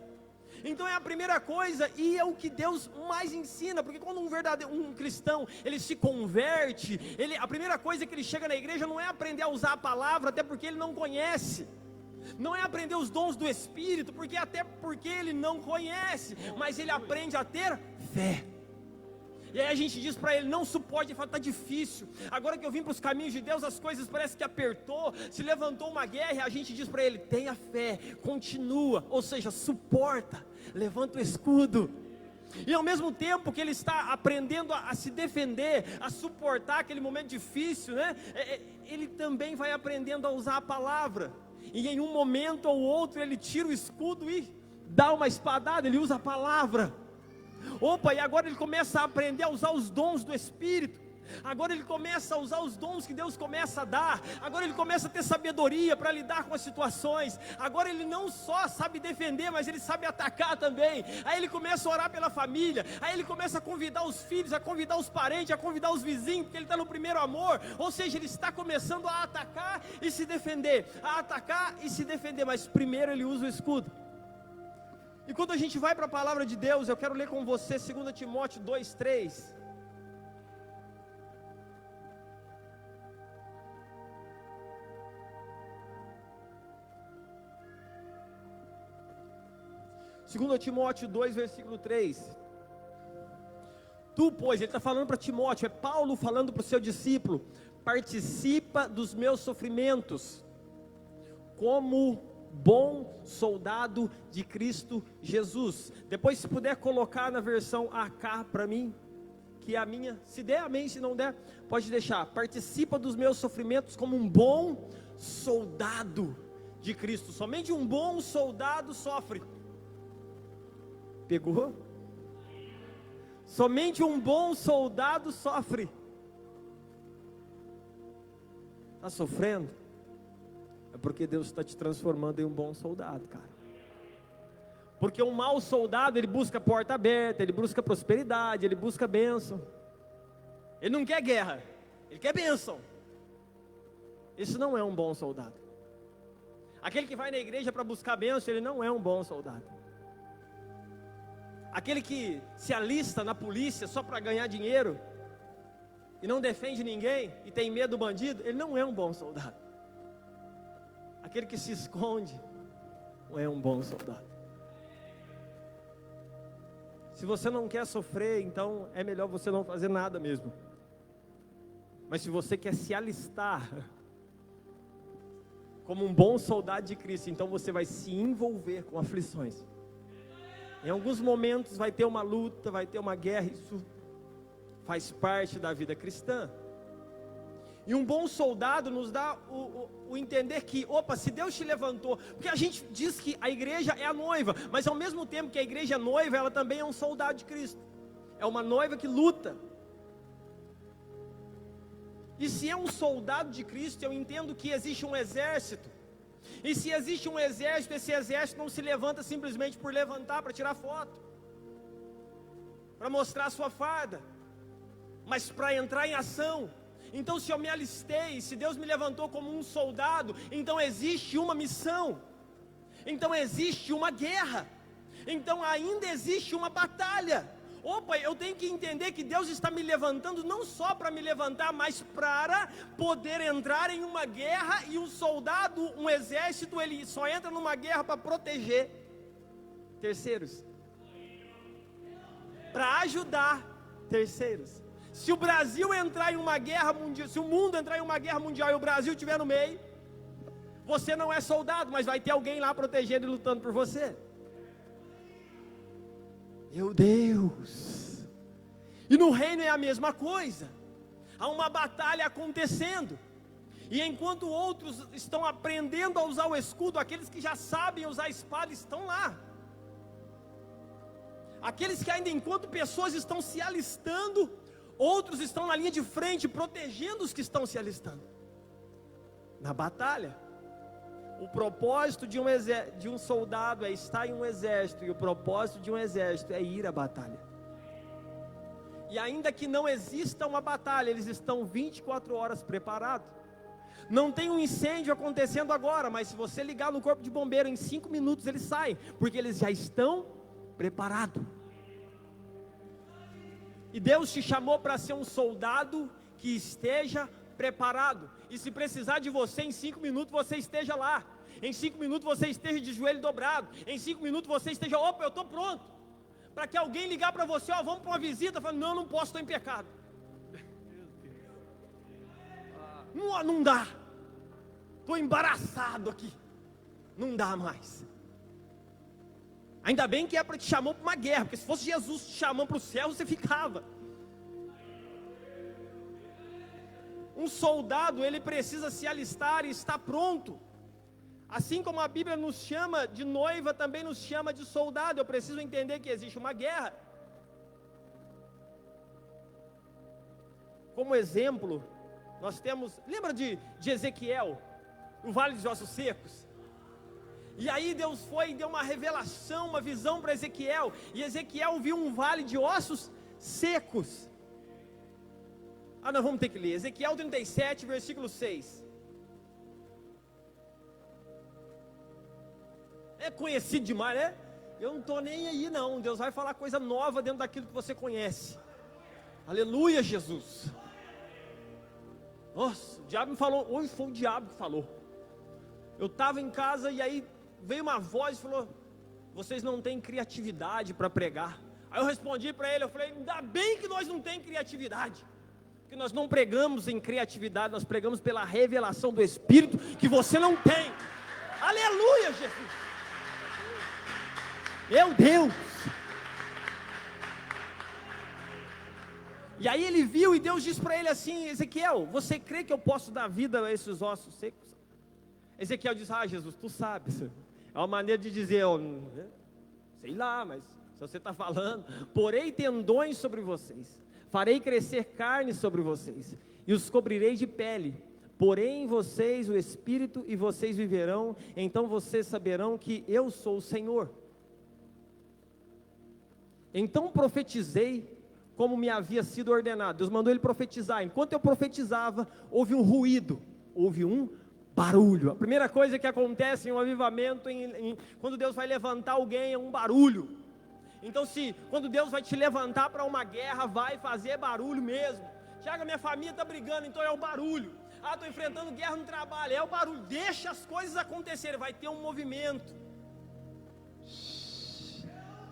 Então é a primeira coisa, e é o que Deus mais ensina, porque quando um cristão, ele se converte, a primeira coisa que ele chega na igreja não é aprender a usar a palavra, até porque ele não conhece, não é aprender os dons do Espírito, até porque ele não conhece, mas ele aprende a ter fé. E aí a gente diz para ele, não suporte, ele fala, está difícil, agora que eu vim para os caminhos de Deus, as coisas parece que apertou, se levantou uma guerra, e a gente diz para ele, tenha fé, continua, ou seja, suporta, levanta o escudo. E ao mesmo tempo que ele está aprendendo a se defender, a suportar aquele momento difícil, ele também vai aprendendo a usar a palavra, e em um momento ou outro ele tira o escudo e dá uma espadada, ele usa a palavra. Opa, e agora ele começa a aprender a usar os dons do Espírito. Agora ele começa a usar os dons que Deus começa a dar. Agora ele começa a ter sabedoria para lidar com as situações. Agora ele não só sabe defender, mas ele sabe atacar também. Aí ele começa a orar pela família. Aí ele começa a convidar os filhos, a convidar os parentes, a convidar os vizinhos, porque ele está no primeiro amor. Ou seja, ele está começando a atacar e se defender. A atacar e se defender, mas primeiro ele usa o escudo. E quando a gente vai para a palavra de Deus, eu quero ler com você 2 Timóteo 2:3. Segundo Timóteo 2, versículo 3. Tu, pois, ele está falando para Timóteo, é Paulo falando para o seu discípulo, participa dos meus sofrimentos, como bom soldado de Cristo Jesus. Depois, se puder colocar na versão AK para mim, que é a minha, se der, amém, se não der, pode deixar. Participa dos meus sofrimentos como um bom soldado de Cristo. Somente um bom soldado sofre. Pegou? Somente um bom soldado sofre. Está sofrendo? É porque Deus está te transformando em um bom soldado, cara. Porque um mau soldado, ele busca porta aberta, ele busca prosperidade, ele busca bênção. Ele não quer guerra, ele quer bênção. Isso não é um bom soldado. Aquele que vai na igreja para buscar bênção, ele não é um bom soldado. Aquele que se alista na polícia só para ganhar dinheiro e não defende ninguém e tem medo do bandido, ele não é um bom soldado. Aquele que se esconde não é um bom soldado. Se você não quer sofrer, então é melhor você não fazer nada mesmo. Mas se você quer se alistar como um bom soldado de Cristo, então você vai se envolver com aflições. Em alguns momentos vai ter uma luta, vai ter uma guerra, isso faz parte da vida cristã. E um bom soldado nos dá o entender que, opa, se Deus te levantou, porque a gente diz que a igreja é a noiva, mas ao mesmo tempo que a igreja é noiva, ela também é um soldado de Cristo. É uma noiva que luta. E se é um soldado de Cristo, eu entendo que existe um exército. E se existe um exército, esse exército não se levanta simplesmente por levantar, para tirar foto, para mostrar a sua farda, mas para entrar em ação. Então, se eu me alistei, se Deus me levantou como um soldado, então existe uma missão, então existe uma guerra, então ainda existe uma batalha. Opa, eu tenho que entender que Deus está me levantando não só para me levantar, mas para poder entrar em uma guerra. E um soldado, um exército, ele só entra numa guerra para proteger terceiros, para ajudar terceiros. Se o Brasil entrar em uma guerra mundial, se o mundo entrar em uma guerra mundial e o Brasil estiver no meio, você não é soldado, mas vai ter alguém lá protegendo e lutando por você. Meu Deus! E no reino é a mesma coisa. Há uma batalha acontecendo. E enquanto outros estão aprendendo a usar o escudo, aqueles que já sabem usar a espada estão lá. Aqueles que ainda enquanto pessoas estão se alistando, outros estão na linha de frente, protegendo os que estão se alistando na batalha. O propósito de um soldado é estar em um exército, e o propósito de um exército é ir à batalha. E ainda que não exista uma batalha, eles estão 24 horas preparados. Não tem um incêndio acontecendo agora, mas se você ligar no corpo de bombeiro, em 5 minutos eles saem, porque eles já estão preparados. E Deus te chamou para ser um soldado que esteja preparado. E se precisar de você, em 5 minutos você esteja lá. Em 5 minutos você esteja de joelho dobrado. Em 5 minutos você esteja, opa, eu estou pronto. Para que alguém ligar para você, ó, vamos para uma visita. Fala, não posso, estou em pecado. Não dá. Estou embaraçado aqui. Não dá mais. Ainda bem que é para te chamar para uma guerra, porque se fosse Jesus te chamando para o céu, você ficava. Um soldado, ele precisa se alistar e estar pronto. Assim como a Bíblia nos chama de noiva, também nos chama de soldado. Eu preciso entender que existe uma guerra. Como exemplo, nós temos, lembra de Ezequiel, o Vale dos Ossos Secos? E aí Deus foi e deu uma revelação, uma visão para Ezequiel. E Ezequiel viu um vale de ossos secos. Nós vamos ter que ler. Ezequiel 37, versículo 6. É conhecido demais, né? Eu não estou nem aí não. Deus vai falar coisa nova dentro daquilo que você conhece. Aleluia, Jesus. Nossa, o diabo me falou. Hoje foi o diabo que falou. Eu estava em casa e aí veio uma voz e falou, vocês não têm criatividade para pregar. Aí eu respondi para ele, eu falei, ainda bem que nós não temos criatividade, porque nós não pregamos em criatividade, nós pregamos pela revelação do Espírito, que você não tem. Aleluia, Jesus. Meu Deus. E aí ele viu e Deus disse para ele assim, Ezequiel, você crê que eu posso dar vida a esses ossos secos? Ezequiel diz, Jesus, tu sabes. É uma maneira de dizer, sei lá, mas se você está falando, porei tendões sobre vocês, farei crescer carne sobre vocês, e os cobrirei de pele, porei em vocês o Espírito, e vocês viverão, então vocês saberão que eu sou o Senhor. Então profetizei, como me havia sido ordenado. Deus mandou ele profetizar. Enquanto eu profetizava, houve um ruído, houve um barulho. A primeira coisa que acontece em um avivamento, quando Deus vai levantar alguém, é um barulho. Então, quando Deus vai te levantar para uma guerra, vai fazer barulho mesmo. Tiago, minha família está brigando, então é o barulho. Estou enfrentando guerra no trabalho, é o barulho. Deixa as coisas acontecerem, vai ter um movimento.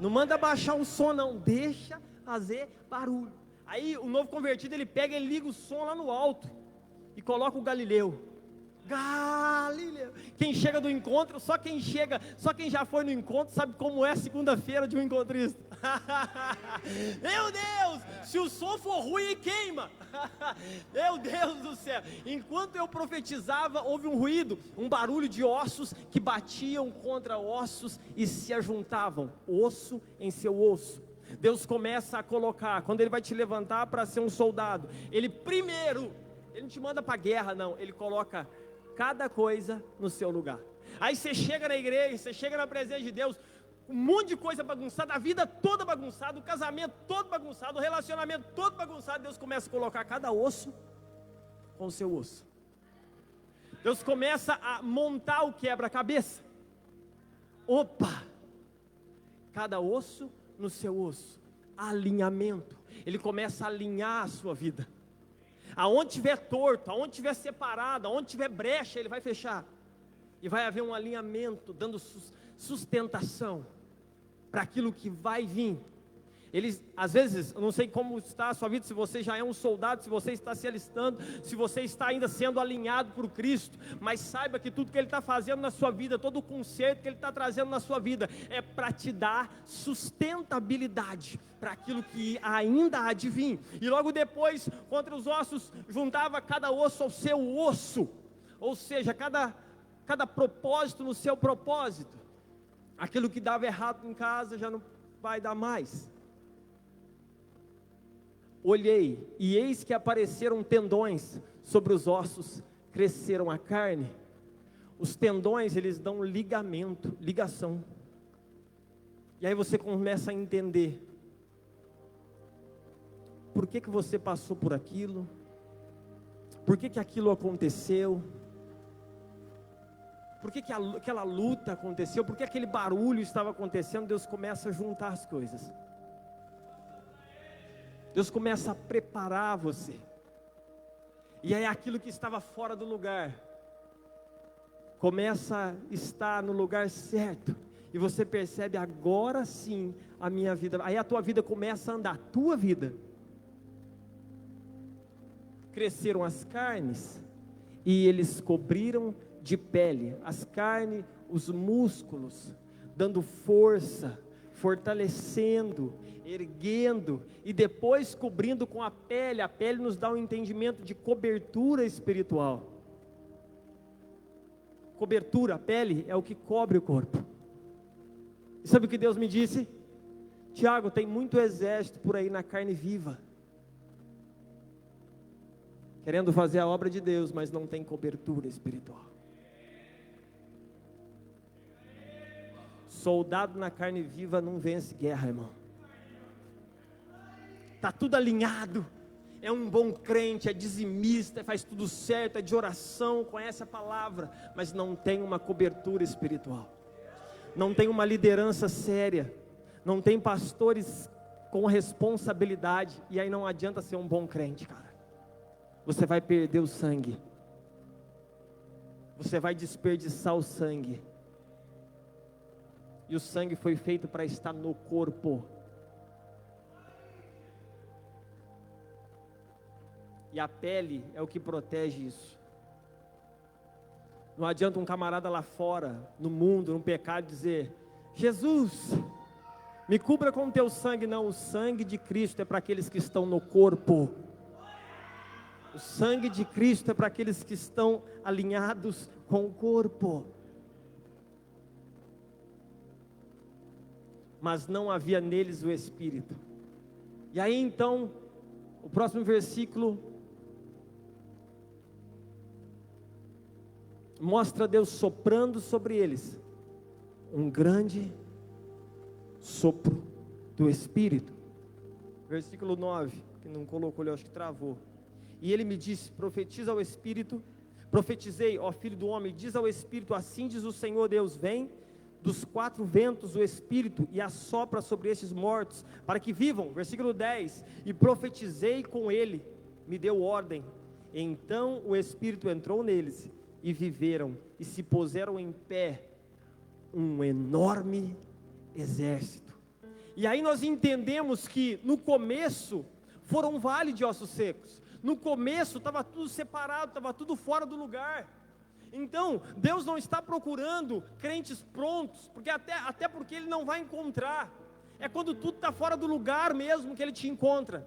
Não manda baixar o som não, deixa fazer barulho. Aí o novo convertido, ele pega e liga o som lá no alto e coloca o Galileu. Galileu. Quem chega do encontro, só quem já foi no encontro sabe como é segunda-feira de um encontrista. Meu Deus, se o som for ruim, queima. Meu Deus do céu. Enquanto eu profetizava, houve um ruído, um barulho de ossos que batiam contra ossos e se ajuntavam, osso em seu osso. Deus começa a colocar, quando Ele vai te levantar para ser um soldado, Ele não te manda para a guerra não, Ele coloca cada coisa no seu lugar. Aí você chega na igreja, você chega na presença de Deus, um monte de coisa bagunçada, a vida toda bagunçada, o casamento todo bagunçado, o relacionamento todo bagunçado. Deus começa a colocar cada osso com o seu osso. Deus começa a montar o quebra-cabeça. Opa! Cada osso no seu osso. Alinhamento. Ele começa a alinhar a sua vida. Aonde tiver torto, aonde tiver separado, aonde tiver brecha, Ele vai fechar. E vai haver um alinhamento, dando sustentação para aquilo que vai vir. Eles, às vezes, eu não sei como está a sua vida, se você já é um soldado, se você está se alistando, se você está ainda sendo alinhado por Cristo, mas saiba que tudo que Ele está fazendo na sua vida, todo o conserto que Ele está trazendo na sua vida, é para te dar sustentabilidade para aquilo que ainda há de vir. E logo depois, contra os ossos, juntava cada osso ao seu osso, ou seja, cada propósito no seu propósito. Aquilo que dava errado em casa já não vai dar mais. Olhei, e eis que apareceram tendões sobre os ossos, cresceram a carne. Os tendões, eles dão ligamento, ligação. E aí você começa a entender por que você passou por aquilo, por que aquilo aconteceu, por que aquela luta aconteceu, por que aquele barulho estava acontecendo. Deus começa a juntar as coisas. Deus começa a preparar você. E aí aquilo que estava fora do lugar começa a estar no lugar certo. E você percebe, agora sim a minha vida. Aí a tua vida começa a andar. Tua vida. Cresceram as carnes e eles cobriram de pele. As carnes, os músculos, dando força, fortalecendo, erguendo e depois cobrindo com a pele. A pele nos dá um entendimento de cobertura espiritual. Cobertura, a pele é o que cobre o corpo. E sabe o que Deus me disse? Tiago, tem muito exército por aí na carne viva, querendo fazer a obra de Deus, mas não tem cobertura espiritual. Soldado na carne viva não vence guerra, irmão. Está tudo alinhado, é um bom crente, é dizimista, faz tudo certo, é de oração, conhece a palavra, mas não tem uma cobertura espiritual, não tem uma liderança séria, não tem pastores com responsabilidade, e aí não adianta ser um bom crente, cara. Você vai perder o sangue, você vai desperdiçar o sangue, e o sangue foi feito para estar no corpo. E a pele é o que protege isso. Não adianta um camarada lá fora, no mundo, no pecado, dizer: Jesus, me cubra com o teu sangue. Não, o sangue de Cristo é para aqueles que estão no corpo. O sangue de Cristo é para aqueles que estão alinhados com o corpo. Mas não havia neles o Espírito. E aí então, o próximo versículo mostra Deus soprando sobre eles um grande sopro do Espírito. Versículo 9, que não colocou, eu acho que travou. E ele me disse: profetiza ao Espírito. Profetizei, ó filho do homem, diz ao Espírito: assim diz o Senhor Deus, vem dos quatro ventos o Espírito e assopra sobre estes mortos, para que vivam. Versículo 10, e profetizei com ele, me deu ordem, então o Espírito entrou neles, e viveram, e se puseram em pé, um enorme exército. E aí nós entendemos que no começo foram um vale de ossos secos. No começo estava tudo separado, estava tudo fora do lugar. Então, Deus não está procurando crentes prontos, porque até porque Ele não vai encontrar. É quando tudo está fora do lugar mesmo que Ele te encontra.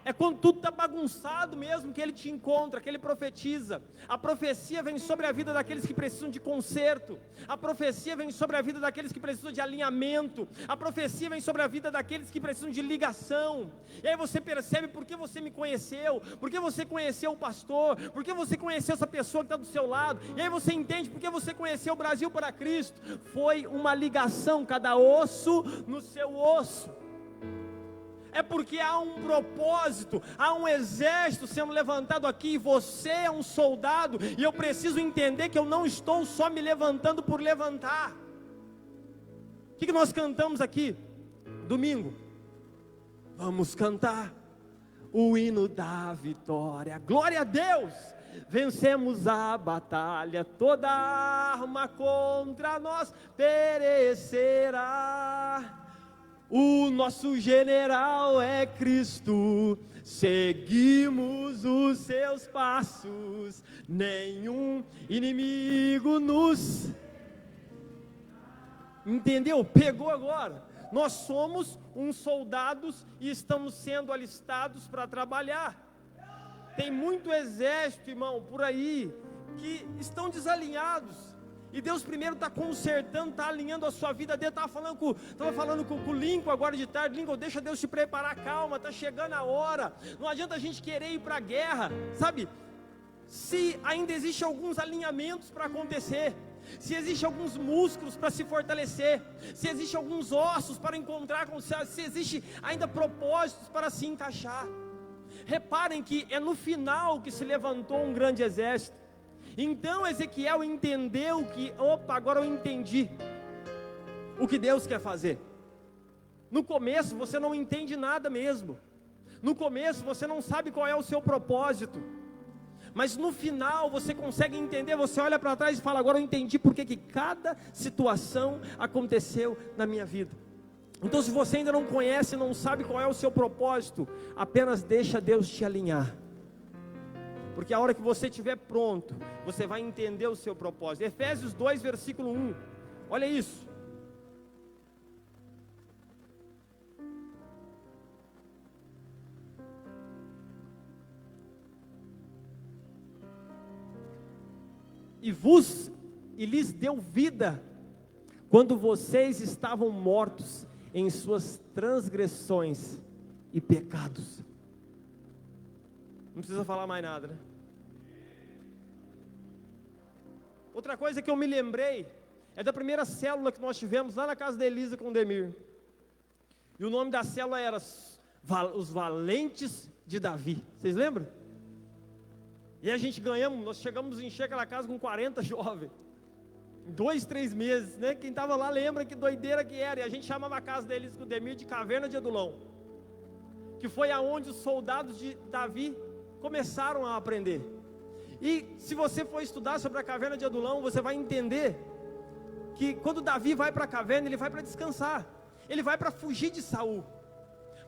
É quando tudo está bagunçado mesmo que Ele te encontra, que Ele profetiza. A profecia vem sobre a vida daqueles que precisam de conserto. A profecia vem sobre a vida daqueles que precisam de alinhamento. A profecia vem sobre a vida daqueles que precisam de ligação. E aí você percebe por que você me conheceu, por que você conheceu o pastor, por que você conheceu essa pessoa que está do seu lado. E aí você entende por que você conheceu o Brasil para Cristo. Foi uma ligação, cada osso no seu osso. É porque há um propósito, há um exército sendo levantado aqui, e você é um soldado, e eu preciso entender que eu não estou só me levantando por levantar. O que nós cantamos aqui? Domingo. Vamos cantar o hino da vitória. Glória a Deus! Vencemos a batalha, toda arma contra nós perecerá. O nosso general é Cristo, seguimos os seus passos, nenhum inimigo nos... Entendeu? Pegou agora. Nós somos uns soldados e estamos sendo alistados para trabalhar. Tem muito exército, irmão, por aí, que estão desalinhados. E Deus primeiro está consertando, está alinhando a sua vida dele. Estava falando com o Lincoln agora de tarde. Lincoln, deixa Deus te preparar, calma, está chegando a hora. Não adianta a gente querer ir para a guerra, sabe? Se ainda existem alguns alinhamentos para acontecer, se existem alguns músculos para se fortalecer, se existem alguns ossos para encontrar, se existe ainda propósitos para se encaixar. Reparem que é no final que se levantou um grande exército. Então Ezequiel entendeu que, agora eu entendi o que Deus quer fazer. No começo você não entende nada mesmo. No começo você não sabe qual é o seu propósito. Mas no final você consegue entender, você olha para trás e fala, agora eu entendi porque que cada situação aconteceu na minha vida. Então se você ainda não conhece, não sabe qual é o seu propósito, apenas deixa Deus te alinhar. Porque a hora que você estiver pronto, você vai entender o seu propósito. Efésios 2, versículo 1. Olha isso. E lhes deu vida, quando vocês estavam mortos em suas transgressões e pecados. Não precisa falar mais nada, né? Outra coisa que eu me lembrei é da primeira célula que nós tivemos lá na casa da Elisa com o Demir. E o nome da célula era Os Valentes de Davi. Vocês lembram? E a gente ganhamos, nós chegamos a encher aquela casa com 40 jovens. Em 2, 3 meses, né? Quem estava lá lembra que doideira que era. E a gente chamava a casa da Elisa com o Demir de Caverna de Adulão. Que foi aonde os soldados de Davi começaram a aprender. E se você for estudar sobre a caverna de Adulão, você vai entender que quando Davi vai para a caverna, ele vai para descansar, ele vai para fugir de Saul.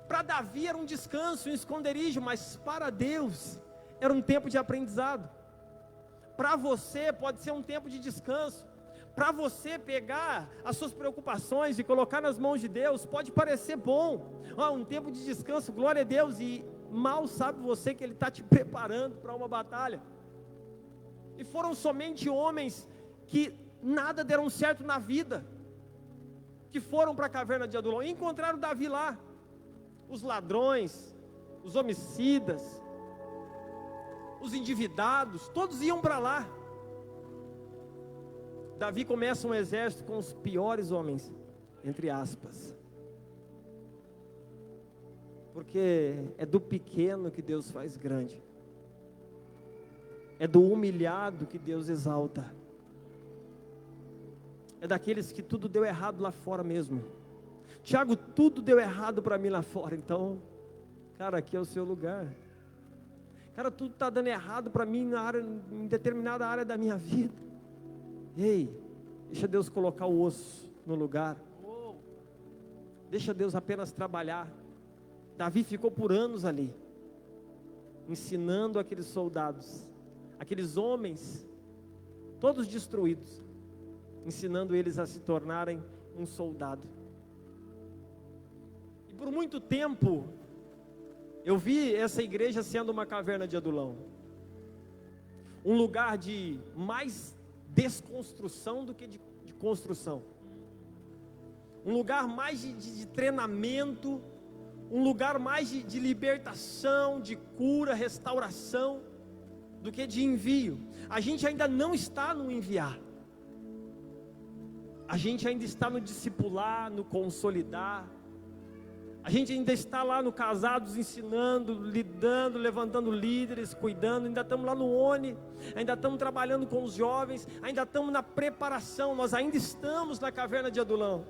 Para Davi era um descanso, um esconderijo, mas para Deus era um tempo de aprendizado. Para você pode ser um tempo de descanso. Para você pegar as suas preocupações e colocar nas mãos de Deus, pode parecer bom, um tempo de descanso, glória a Deus, e mal sabe você que Ele está te preparando para uma batalha. E foram somente homens que nada deram certo na vida, que foram para a caverna de Adulão e encontraram Davi lá. Os ladrões, os homicidas, os endividados, todos iam para lá. Davi começa um exército com os piores homens, entre aspas. Porque é do pequeno que Deus faz grande. É do humilhado que Deus exalta. É daqueles que tudo deu errado lá fora mesmo. Tiago, tudo deu errado para mim lá fora. Então, cara, aqui é o seu lugar. Cara, tudo está dando errado para mim em determinada área da minha vida. Ei, deixa Deus colocar o osso no lugar. Deixa Deus apenas trabalhar. Davi ficou por anos ali, ensinando aqueles soldados, aqueles homens, todos destruídos, ensinando eles a se tornarem um soldado. E por muito tempo, eu vi essa igreja sendo uma caverna de Adulão, um lugar de mais desconstrução do que de construção, um lugar mais de treinamento, um lugar mais de libertação, de cura, restauração, do que de envio. A gente ainda não está no enviar, a gente ainda está no discipular, no consolidar, a gente ainda está lá no casados, ensinando, lidando, levantando líderes, cuidando, ainda estamos lá no ONI, ainda estamos trabalhando com os jovens, ainda estamos na preparação, nós ainda estamos na caverna de Adulão,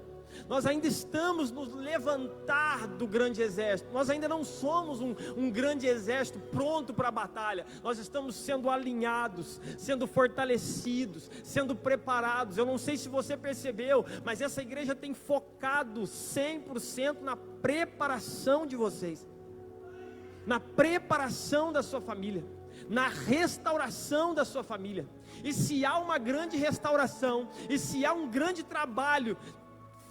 nós ainda estamos nos levantar do grande exército, nós ainda não somos um grande exército pronto para a batalha, nós estamos sendo alinhados, sendo fortalecidos, sendo preparados. Eu não sei se você percebeu, mas essa igreja tem focado 100% na preparação de vocês, na preparação da sua família, na restauração da sua família. E se há uma grande restauração, e se há um grande trabalho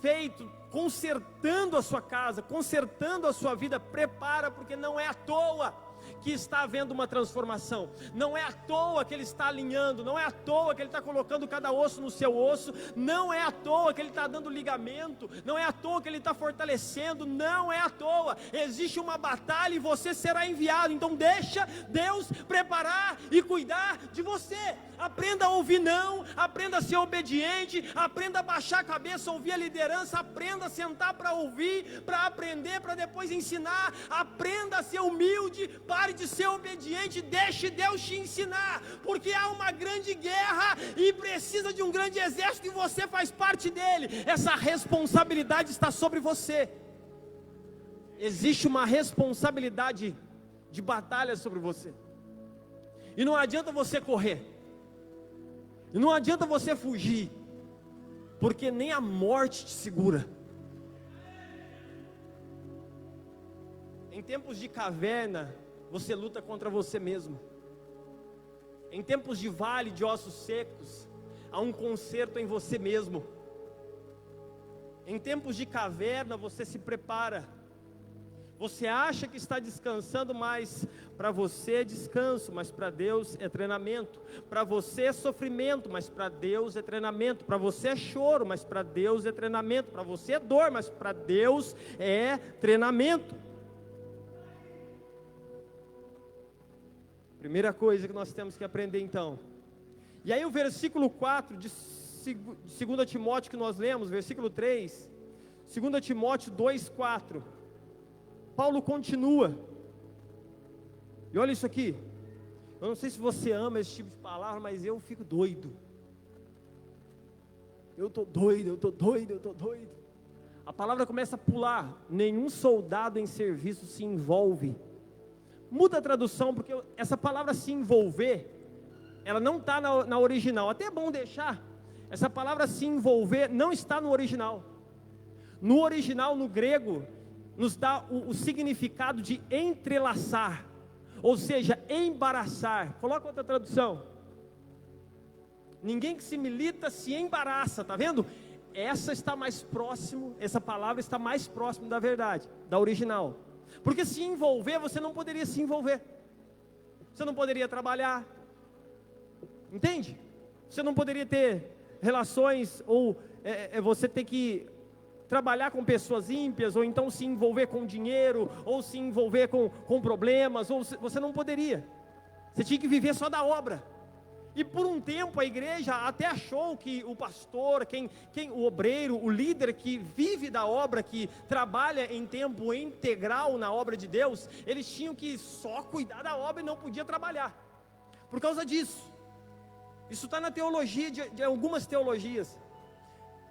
feito, consertando a sua casa, consertando a sua vida, prepara, porque não é à toa que está havendo uma transformação, não é à toa que Ele está alinhando, não é à toa que Ele está colocando cada osso no seu osso, não é à toa que Ele está dando ligamento, não é à toa que Ele está fortalecendo, não é à toa, existe uma batalha e você será enviado. Então deixa Deus preparar e cuidar de você. Aprenda a ouvir não, aprenda a ser obediente, aprenda a baixar a cabeça, ouvir a liderança, aprenda a sentar para ouvir, para aprender, para depois ensinar, aprenda a ser humilde, pare de ser obediente, deixe Deus te ensinar, porque há uma grande guerra e precisa de um grande exército e você faz parte dele. Essa responsabilidade está sobre você. Existe uma responsabilidade de batalha sobre você, e não adianta você correr, e não adianta você fugir, porque nem a morte te segura. Em tempos de caverna, você luta contra você mesmo. Em tempos de vale de ossos secos, há um conserto em você mesmo. Em tempos de caverna, você se prepara. Você acha que está descansando, mas para você é descanso, mas para Deus é treinamento. Para você é sofrimento, mas para Deus é treinamento. Para você é choro, mas para Deus é treinamento. Para você é dor, mas para Deus é treinamento. Primeira coisa que nós temos que aprender então. E aí o versículo 4 de 2 Timóteo que nós lemos, versículo 3, 2 Timóteo 2,4, Paulo continua, e olha isso aqui. Eu não sei se você ama esse tipo de palavra, mas eu fico doido. Eu estou doido. A palavra começa a pular. Nenhum soldado em serviço se envolve. Muda a tradução, porque essa palavra se envolver, ela não está na original. Até é bom deixar. Essa palavra se envolver não está no original. No original, no grego, nos dá o significado de entrelaçar, ou seja, embaraçar. Coloca outra tradução. Ninguém que se milita se embaraça, tá vendo? Essa está mais próximo, essa palavra está mais próximo da verdade, da original. Porque se envolver, você não poderia se envolver, você não poderia trabalhar, entende? Você não poderia ter relações, ou você ter que trabalhar com pessoas ímpias, ou então se envolver com dinheiro, ou se envolver com problemas, ou você não poderia, você tinha que viver só da obra. E por um tempo a igreja até achou que o pastor, o obreiro, o líder que vive da obra, que trabalha em tempo integral na obra de Deus, eles tinham que só cuidar da obra e não podia trabalhar, por causa disso. Isso está na teologia, de algumas teologias.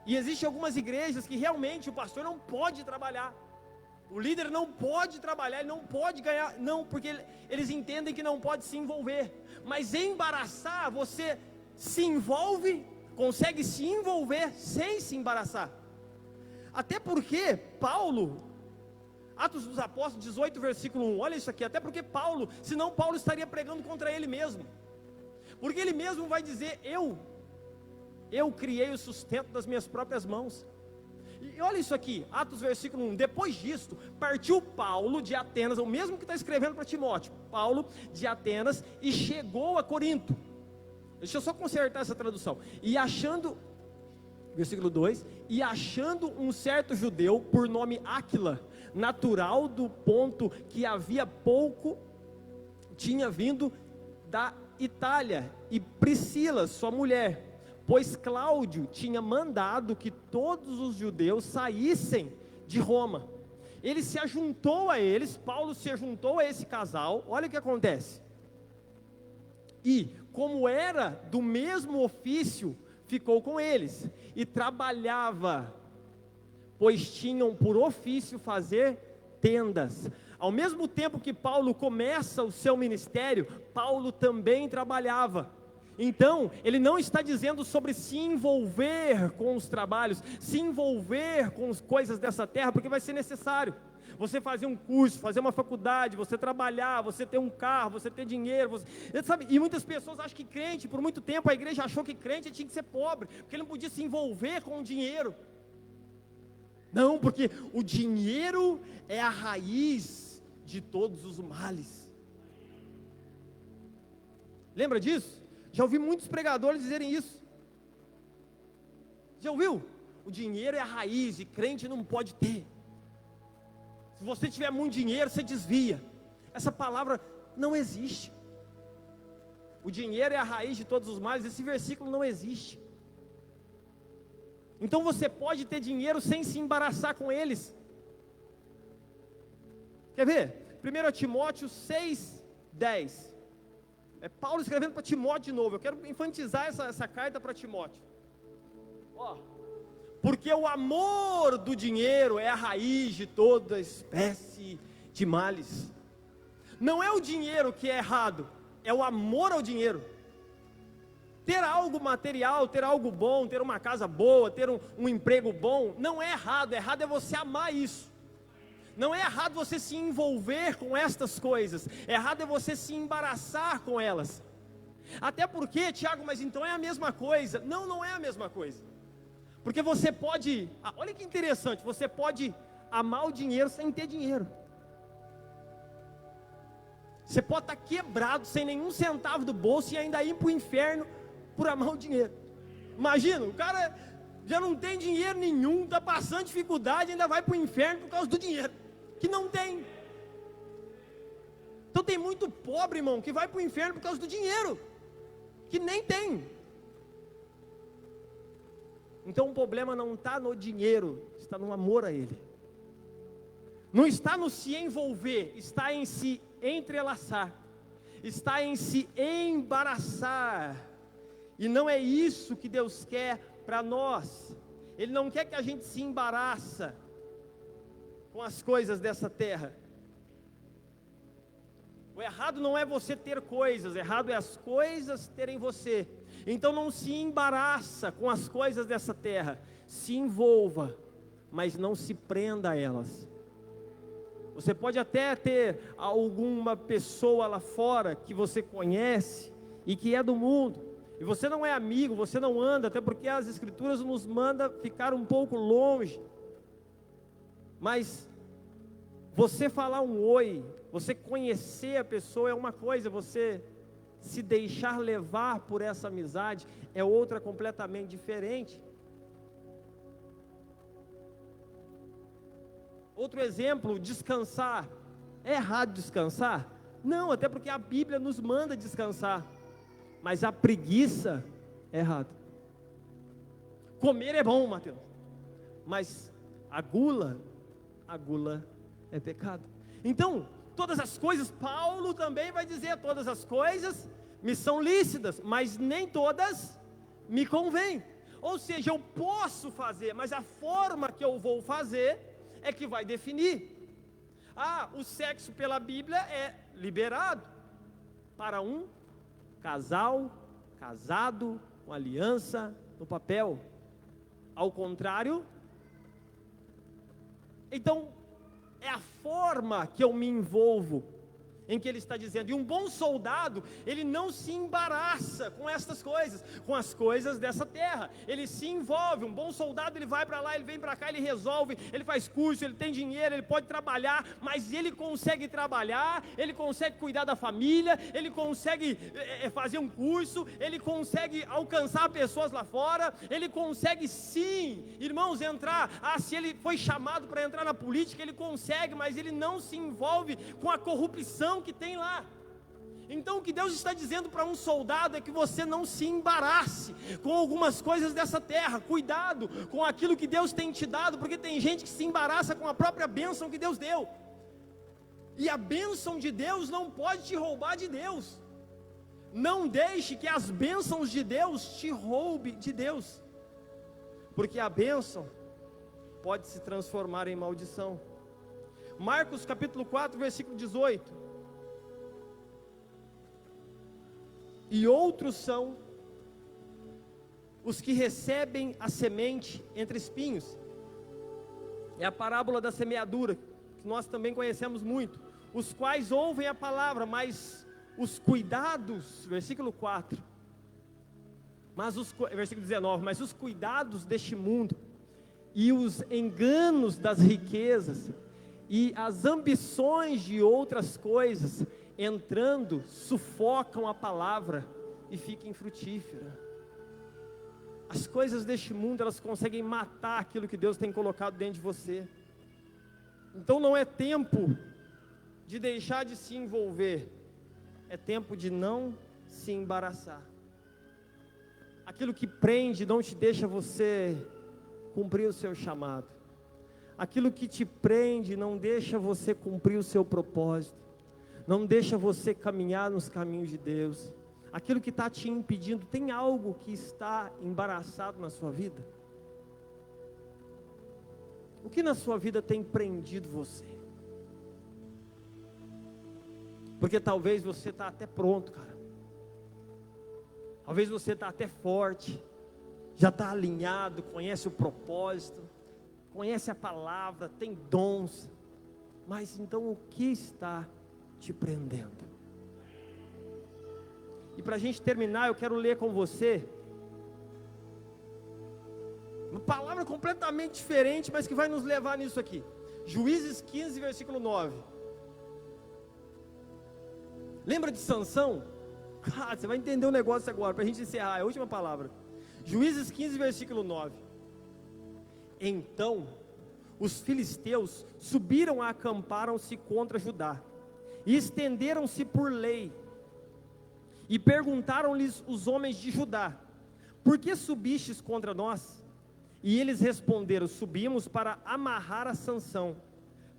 E existem algumas igrejas que realmente o pastor não pode trabalhar, o líder não pode trabalhar, ele não pode ganhar, não, porque eles entendem que não pode se envolver. Mas embaraçar, você se envolve, consegue se envolver sem se embaraçar. Até porque Paulo, Atos dos Apóstolos 18, versículo 1, olha isso aqui, até porque Paulo, senão Paulo estaria pregando contra ele mesmo, porque ele mesmo vai dizer, eu criei o sustento das minhas próprias mãos. E olha isso aqui, Atos versículo 1, depois disto, partiu Paulo de Atenas, o mesmo que está escrevendo para Timóteo, Paulo de Atenas, e chegou a Corinto. Deixa eu só consertar essa tradução, e achando, versículo 2, e achando um certo judeu, por nome Áquila, natural do Ponto, que havia pouco tinha vindo da Itália, e Priscila, sua mulher, pois Cláudio tinha mandado que todos os judeus saíssem de Roma. Ele se ajuntou a eles, Paulo se ajuntou a esse casal, olha o que acontece. E, como era do mesmo ofício, ficou com eles, e trabalhava, pois tinham por ofício fazer tendas. Ao mesmo tempo que Paulo começa o seu ministério, Paulo também trabalhava. Então, ele não está dizendo sobre se envolver com os trabalhos, se envolver com as coisas dessa terra, porque vai ser necessário. Você fazer um curso, fazer uma faculdade, você trabalhar, você ter um carro, você ter dinheiro, sabe? E muitas pessoas acham que crente, por muito tempo a igreja achou que crente tinha que ser pobre, porque ele não podia se envolver com o dinheiro. Não, porque o dinheiro é a raiz de todos os males. Lembra disso? Já ouvi muitos pregadores dizerem isso. Já ouviu? O dinheiro é a raiz e crente não pode ter. Se você tiver muito dinheiro, você desvia. Essa palavra não existe. O dinheiro é a raiz de todos os males. Esse versículo não existe. Então você pode ter dinheiro sem se embaraçar com eles. Quer ver? 1 Timóteo 6:10. É Paulo escrevendo para Timóteo de novo. Eu quero enfatizar essa carta para Timóteo. Ó, porque o amor do dinheiro é a raiz de toda espécie de males. Não é o dinheiro que é errado, é o amor ao dinheiro. Ter algo material, ter algo bom, ter uma casa boa, ter um emprego bom, não é errado. Errado é você amar isso. Não é errado você se envolver com estas coisas. Errado é você se embaraçar com elas. Até porque, Tiago, mas então é a mesma coisa. Não, não é a mesma coisa. Porque você pode, olha que interessante, você pode amar o dinheiro sem ter dinheiro. Você pode estar quebrado, sem nenhum centavo do bolso e ainda ir para o inferno por amar o dinheiro. Imagina, o cara já não tem dinheiro nenhum, está passando dificuldade, ainda vai para o inferno por causa do dinheiro, que não tem. Então tem muito pobre, irmão, que vai para o inferno por causa do dinheiro, que nem tem. Então o problema não está no dinheiro, está no amor a ele. Não está no se envolver, está em se entrelaçar, está em se embaraçar. E não é isso que Deus quer para nós. Ele não quer que a gente se embaraça com as coisas dessa terra. O errado não é você ter coisas, errado é as coisas terem você. Então não se embaraça com as coisas dessa terra, se envolva, mas não se prenda a elas. Você pode até ter alguma pessoa lá fora que você conhece e que é do mundo, e você não é amigo, você não anda, até porque as escrituras nos mandam ficar um pouco longe. Mas você falar um oi, você conhecer a pessoa é uma coisa, você se deixar levar por essa amizade é outra completamente diferente. Outro exemplo, descansar. É errado descansar? Não, até porque a Bíblia nos manda descansar. Mas a preguiça é errado. Comer é bom, Mateus, mas a gula é pecado. Então, todas as coisas, Paulo também vai dizer, todas as coisas me são lícitas, mas nem todas me convêm. Ou seja, eu posso fazer, mas a forma que eu vou fazer é que vai definir. O sexo pela Bíblia é liberado para um casal, casado, com aliança no papel. Ao contrário, Então, é a forma que eu me envolvo, em que ele está dizendo. E um bom soldado, ele não se embaraça com estas coisas, com as coisas dessa terra. Ele se envolve. Um bom soldado, ele vai para lá, ele vem para cá, ele resolve, ele faz curso, ele tem dinheiro, ele pode trabalhar, mas ele consegue trabalhar, ele consegue cuidar da família, ele consegue fazer um curso, ele consegue alcançar pessoas lá fora, ele consegue sim, irmãos, entrar. Se ele foi chamado para entrar na política, ele consegue, mas ele não se envolve com a corrupção que tem lá. Então o que Deus está dizendo para um soldado é que você não se embarace com algumas coisas dessa terra. Cuidado com aquilo que Deus tem te dado, porque tem gente que se embaraça com a própria bênção que Deus deu. E a bênção de Deus não pode te roubar de Deus. Não deixe que as bênçãos de Deus te roube de Deus, porque a bênção pode se transformar em maldição. Marcos capítulo 4, versículo 18. E outros são os que recebem a semente entre espinhos. É a parábola da semeadura, que nós também conhecemos muito. Os quais ouvem a palavra, mas os cuidados, versículo 4, versículo 19, mas os cuidados deste mundo, e os enganos das riquezas, e as ambições de outras coisas, entrando, sufocam a palavra e fica infrutífera. As coisas deste mundo, elas conseguem matar aquilo que Deus tem colocado dentro de você. Então não é tempo de deixar de se envolver, é tempo de não se embaraçar. Aquilo que prende não te deixa você cumprir o seu chamado. Aquilo que te prende não deixa você cumprir o seu propósito. Não deixa você caminhar nos caminhos de Deus. Aquilo que está te impedindo, tem algo que está embaraçado na sua vida? O que na sua vida tem prendido você? Porque talvez você está até pronto, cara. Talvez você está até forte, já está alinhado, conhece o propósito, conhece a palavra, tem dons. Mas então o que está te prendendo? E para a gente terminar, eu quero ler com você uma palavra completamente diferente, mas que vai nos levar nisso aqui. Juízes 15, versículo 9. Lembra de Sansão? Você vai entender o negócio agora, para a gente encerrar, é a última palavra. Juízes 15, versículo 9. Então os filisteus subiram e acamparam-se contra Judá, e estenderam-se por lei, e perguntaram-lhes os homens de Judá: por que subistes contra nós? E eles responderam: subimos para amarrar a Sansão,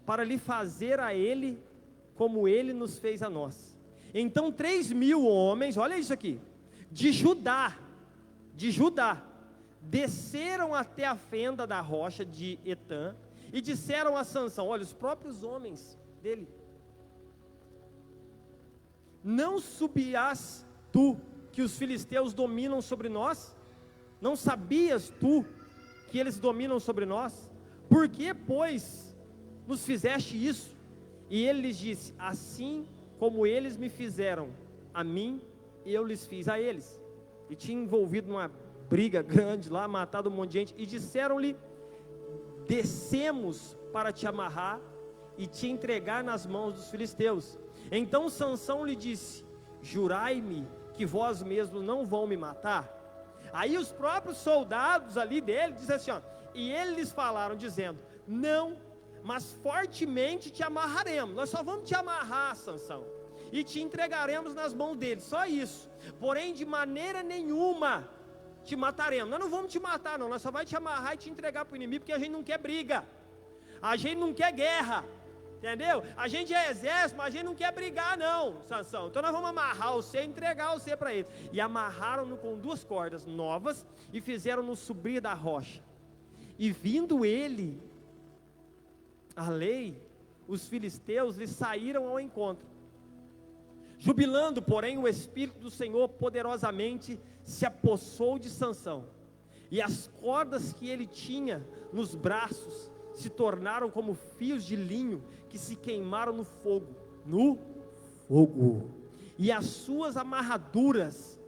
para lhe fazer a ele como ele nos fez a nós. Então 3.000 homens, olha isso aqui, de Judá, desceram até a fenda da rocha de Etã, e disseram a Sansão, olha, os próprios homens dele: não subirás tu que os filisteus dominam sobre nós? Não sabias tu que eles dominam sobre nós? Por que, pois, nos fizeste isso? E ele lhes disse: assim como eles me fizeram a mim, eu lhes fiz a eles. E tinha envolvido numa briga grande lá, matado um monte de gente. E disseram-lhe: descemos para te amarrar e te entregar nas mãos dos filisteus. Então Sansão lhe disse: jurai-me que vós mesmos não vão me matar. Aí os próprios soldados ali dele dizem assim, ó, e eles lhes falaram dizendo: não, mas fortemente te amarraremos. Nós só vamos te amarrar, Sansão, e te entregaremos nas mãos deles, só isso. Porém de maneira nenhuma te mataremos. Nós não vamos te matar não, nós só vamos te amarrar e te entregar para o inimigo, porque a gente não quer briga, a gente não quer guerra, entendeu? A gente é exército, mas a gente não quer brigar não, Sansão. Então nós vamos amarrar você e entregar você para ele. E amarraram-no com 2 cordas novas e fizeram-no subir da rocha. E vindo ele a lei, os filisteus lhe saíram ao encontro. Jubilando, porém, o Espírito do Senhor poderosamente se apossou de Sansão, e as cordas que ele tinha nos braços se tornaram como fios de linho que se queimaram no fogo. No fogo. E as suas amarraduras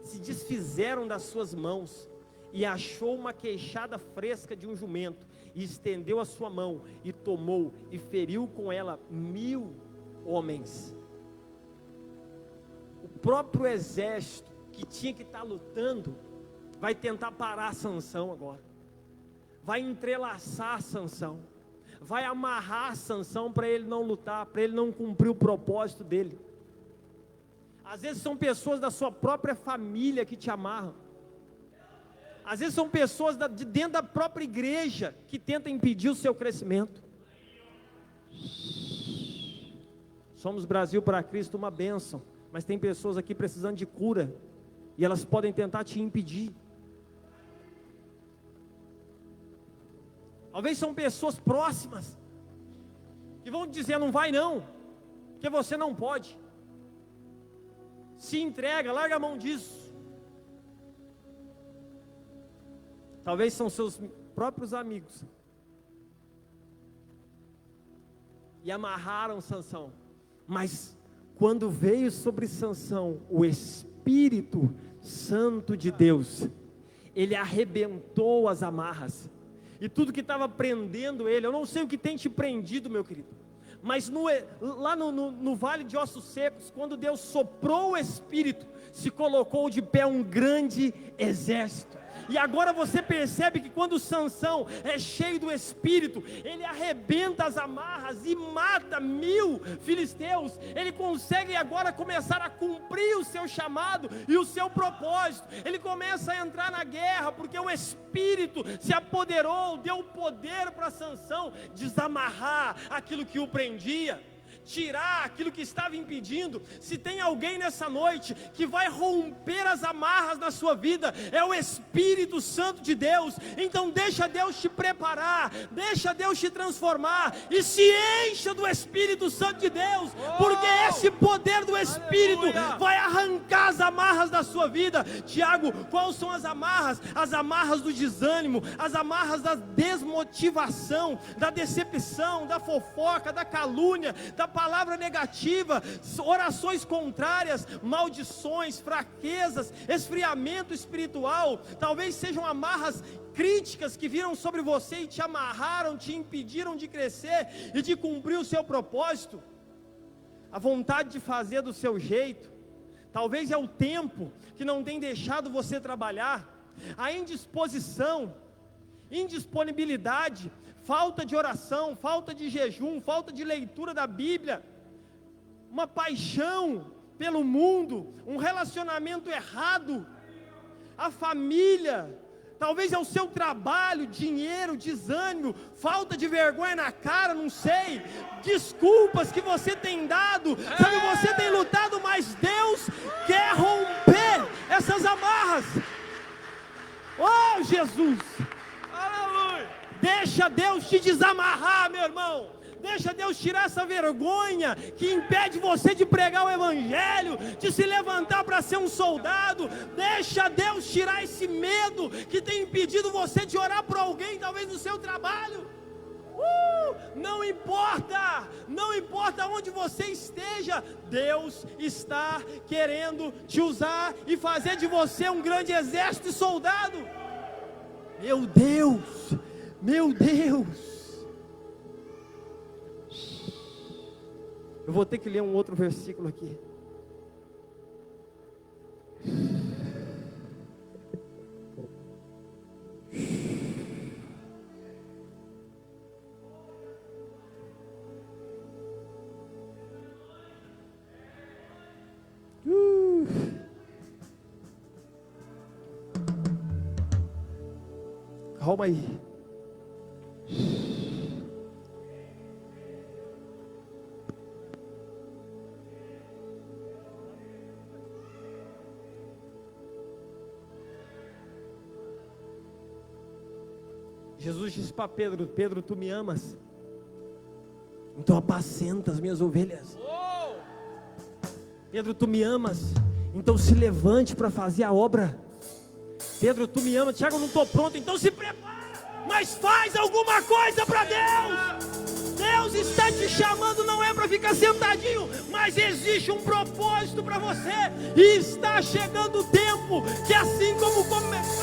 se desfizeram das suas mãos. E achou uma queixada fresca de um jumento, e estendeu a sua mão, e tomou, e feriu com ela 1000 homens. O próprio exército que tinha que estar lutando, vai tentar parar Sansão agora, vai entrelaçar Sansão, vai amarrar Sansão para ele não lutar, para ele não cumprir o propósito dele. Às vezes são pessoas da sua própria família que te amarram. Às vezes são pessoas de dentro da própria igreja que tentam impedir o seu crescimento. Somos Brasil para Cristo, uma bênção, mas tem pessoas aqui precisando de cura, e elas podem tentar te impedir. Talvez são pessoas próximas, que vão dizer, não vai não, porque você não pode. Se entrega, larga a mão disso. Talvez são seus próprios amigos, e amarraram Sansão. Mas quando veio sobre Sansão o Espírito Santo de Deus, ele arrebentou as amarras, e tudo que estava prendendo ele, eu não sei o que tem te prendido, meu querido, mas lá no vale de ossos secos, quando Deus soprou o Espírito, se colocou de pé um grande exército. E agora você percebe que quando Sansão é cheio do Espírito, ele arrebenta as amarras e mata 1000 filisteus. Ele consegue agora começar a cumprir o seu chamado e o seu propósito. Ele começa a entrar na guerra, porque o Espírito se apoderou, deu poder para Sansão desamarrar aquilo que o prendia, tirar aquilo que estava impedindo. Se tem alguém nessa noite que vai romper as amarras na sua vida, é o Espírito Santo de Deus. Então deixa Deus te preparar, deixa Deus te transformar, e se encha do Espírito Santo de Deus, porque esse poder do Espírito vai arrancar as amarras da sua vida. Tiago, quais são as amarras? As amarras do desânimo, as amarras da desmotivação, da decepção, da fofoca, da calúnia, da palavra negativa, orações contrárias, maldições, fraquezas, esfriamento espiritual. Talvez sejam amarras críticas que viram sobre você e te amarraram, te impediram de crescer e de cumprir o seu propósito. A vontade de fazer do seu jeito, talvez é o tempo que não tem deixado você trabalhar, a indisposição, indisponibilidade, falta de oração, falta de jejum, falta de leitura da Bíblia, uma paixão pelo mundo, um relacionamento errado, a família, talvez é o seu trabalho, dinheiro, desânimo, falta de vergonha na cara, não sei, desculpas que você tem dado, sabe, você tem lutado, mas Deus quer romper essas amarras. Oh Jesus, aleluia! Deixa Deus te desamarrar, meu irmão. Deixa Deus tirar essa vergonha que impede você de pregar o Evangelho, de se levantar para ser um soldado. Deixa Deus tirar esse medo que tem impedido você de orar por alguém, talvez no seu trabalho. Não importa, não importa onde você esteja, Deus está querendo te usar e fazer de você um grande exército de soldado. Meu Deus, meu Deus. Eu vou ter que ler um outro versículo aqui. Calma aí. Jesus disse para Pedro: Pedro, tu me amas? Então apacenta as minhas ovelhas. Pedro, tu me amas? Então se levante para fazer a obra. Pedro, tu me amas? Tiago, eu não estou pronto, então se prepara. mas faz alguma coisa para Deus. Deus está te chamando, não é para ficar sentadinho, mas existe um propósito para você, e está chegando o tempo que, assim como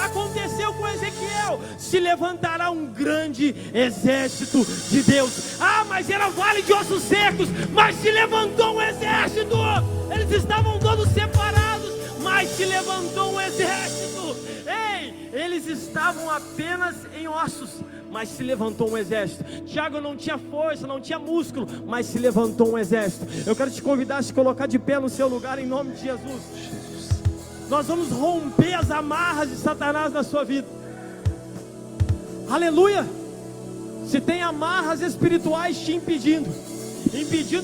aconteceu com Ezequiel, se levantará um grande exército de Deus. Mas era vale de ossos secos, mas se levantou um exército. Eles estavam todos separados, mas se levantou um exército. Eles estavam apenas em ossos, mas se levantou um exército. Tiago não tinha força, não tinha músculo, mas se levantou um exército. Eu quero te convidar a se colocar de pé no seu lugar, em nome de Jesus. Nós vamos romper as amarras de Satanás na sua vida. Aleluia. Se tem amarras espirituais te impedindo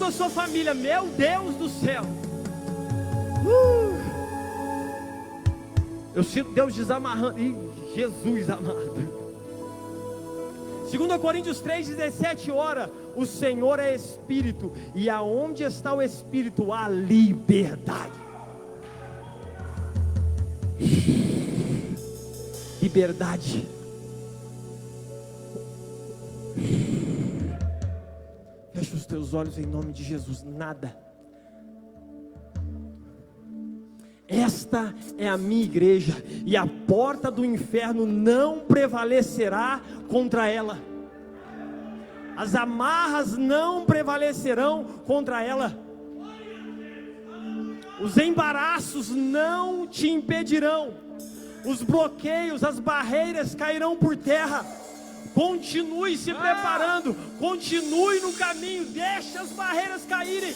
a sua família, meu Deus do céu, eu sinto Deus desamarrando. Jesus amado. 2 Coríntios 3:17, ora, o Senhor é Espírito, e aonde está o Espírito, há liberdade. Liberdade. Fecha os teus olhos em nome de Jesus. Nada. Esta é a minha igreja, e a porta do inferno não prevalecerá contra ela. As amarras não prevalecerão contra ela. Os embaraços não te impedirão. Os bloqueios, as barreiras cairão por terra. Continue se preparando, continue no caminho, deixe as barreiras caírem.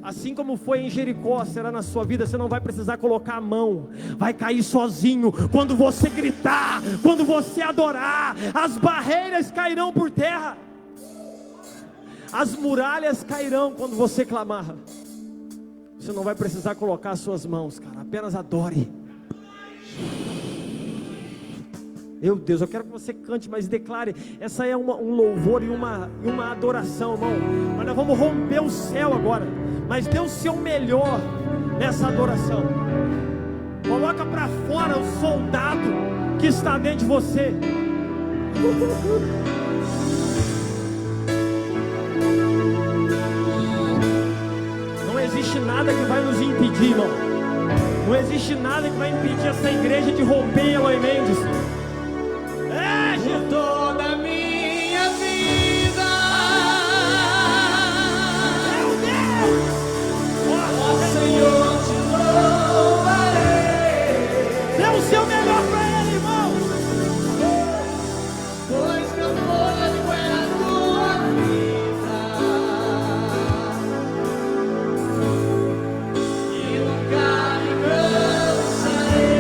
Assim como foi em Jericó, será na sua vida. Você não vai precisar colocar a mão, vai cair sozinho. Quando você gritar, quando você adorar, as barreiras cairão por terra. As muralhas cairão quando você clamar. Você não vai precisar colocar as suas mãos, cara, apenas adore. Meu Deus, eu quero que você cante, mas declare. Essa é um louvor e uma adoração, irmão. Mas nós vamos romper o céu agora. Mas dê o seu melhor nessa adoração. Coloca para fora o soldado que está dentro de você. Não existe nada que vai nos impedir, irmão. Não existe nada que vai impedir essa igreja de romper em Eloy Mendes. Por toda a minha vida, meu Deus, ó Senhor, te louvarei. dê o seu melhor para Ele, irmão. Pois meu povo é a tua vida, e nunca me cansarei.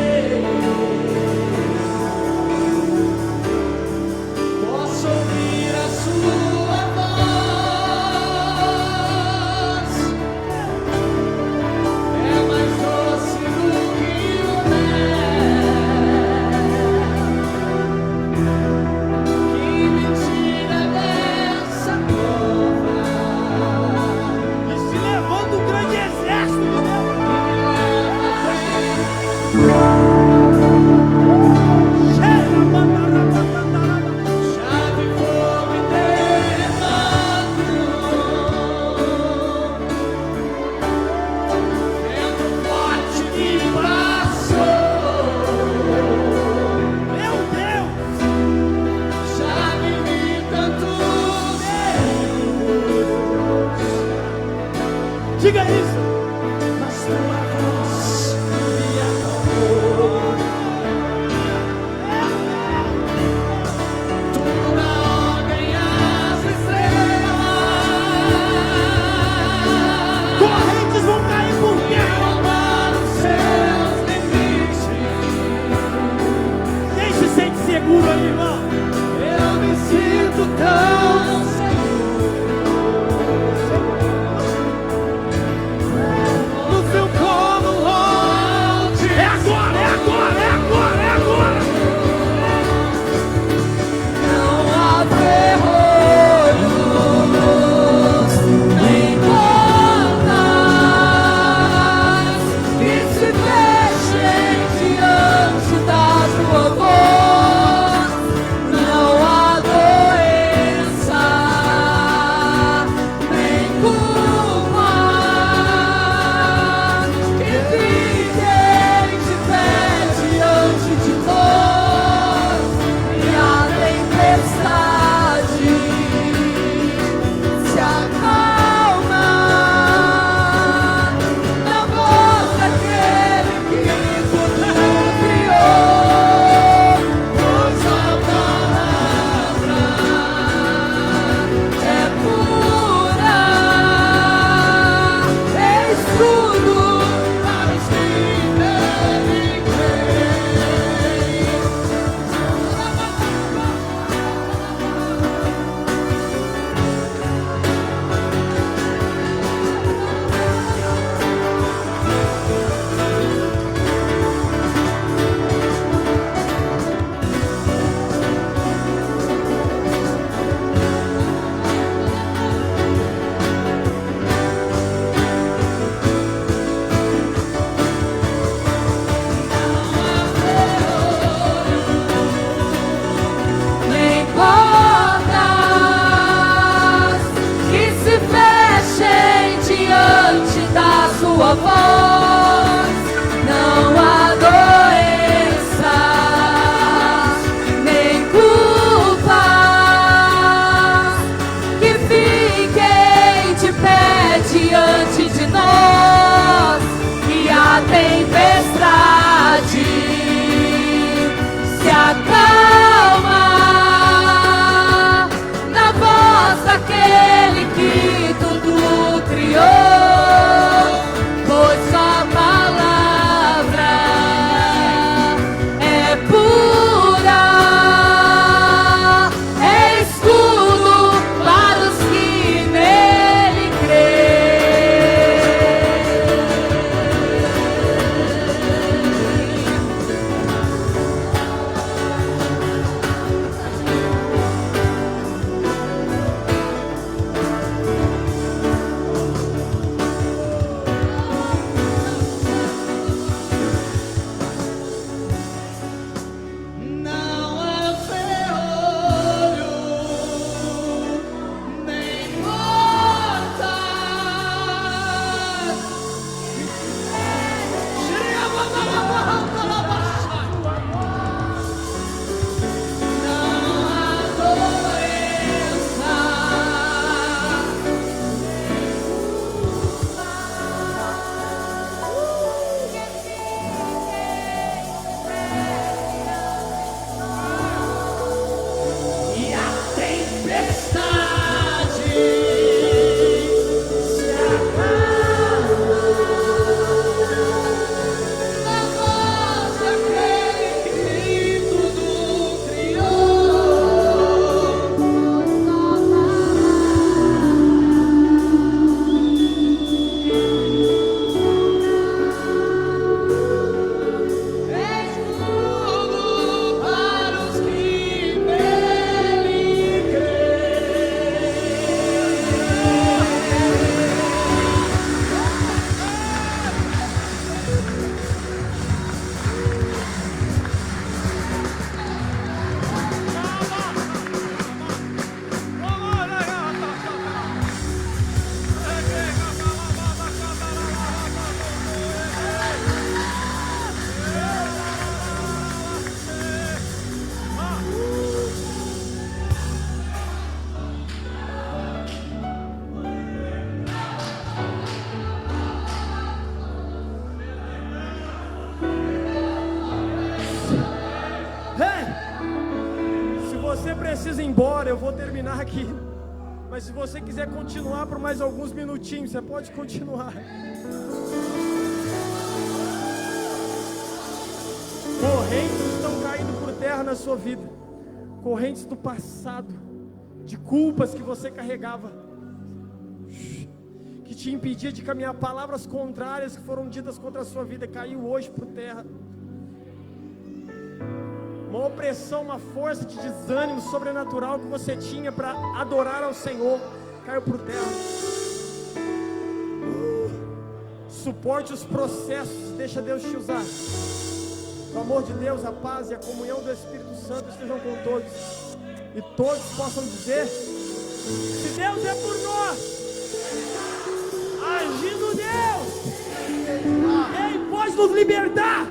precisa ir embora, eu vou terminar aqui. Mas se você quiser continuar por mais alguns minutinhos, você pode continuar. Correntes estão caindo por terra na sua vida. Correntes do passado, de culpas que você carregava, que te impedia de caminhar. Palavras contrárias que foram ditas contra a sua vida, caiu hoje por terra. Uma opressão, uma força de desânimo sobrenatural que você tinha para adorar ao Senhor, caiu por terra. Suporte os processos, deixa Deus te usar. O amor de Deus, a paz e a comunhão do Espírito Santo estejam com todos. E todos possam dizer: se Deus é por nós, agindo Deus, Ele pode nos libertar.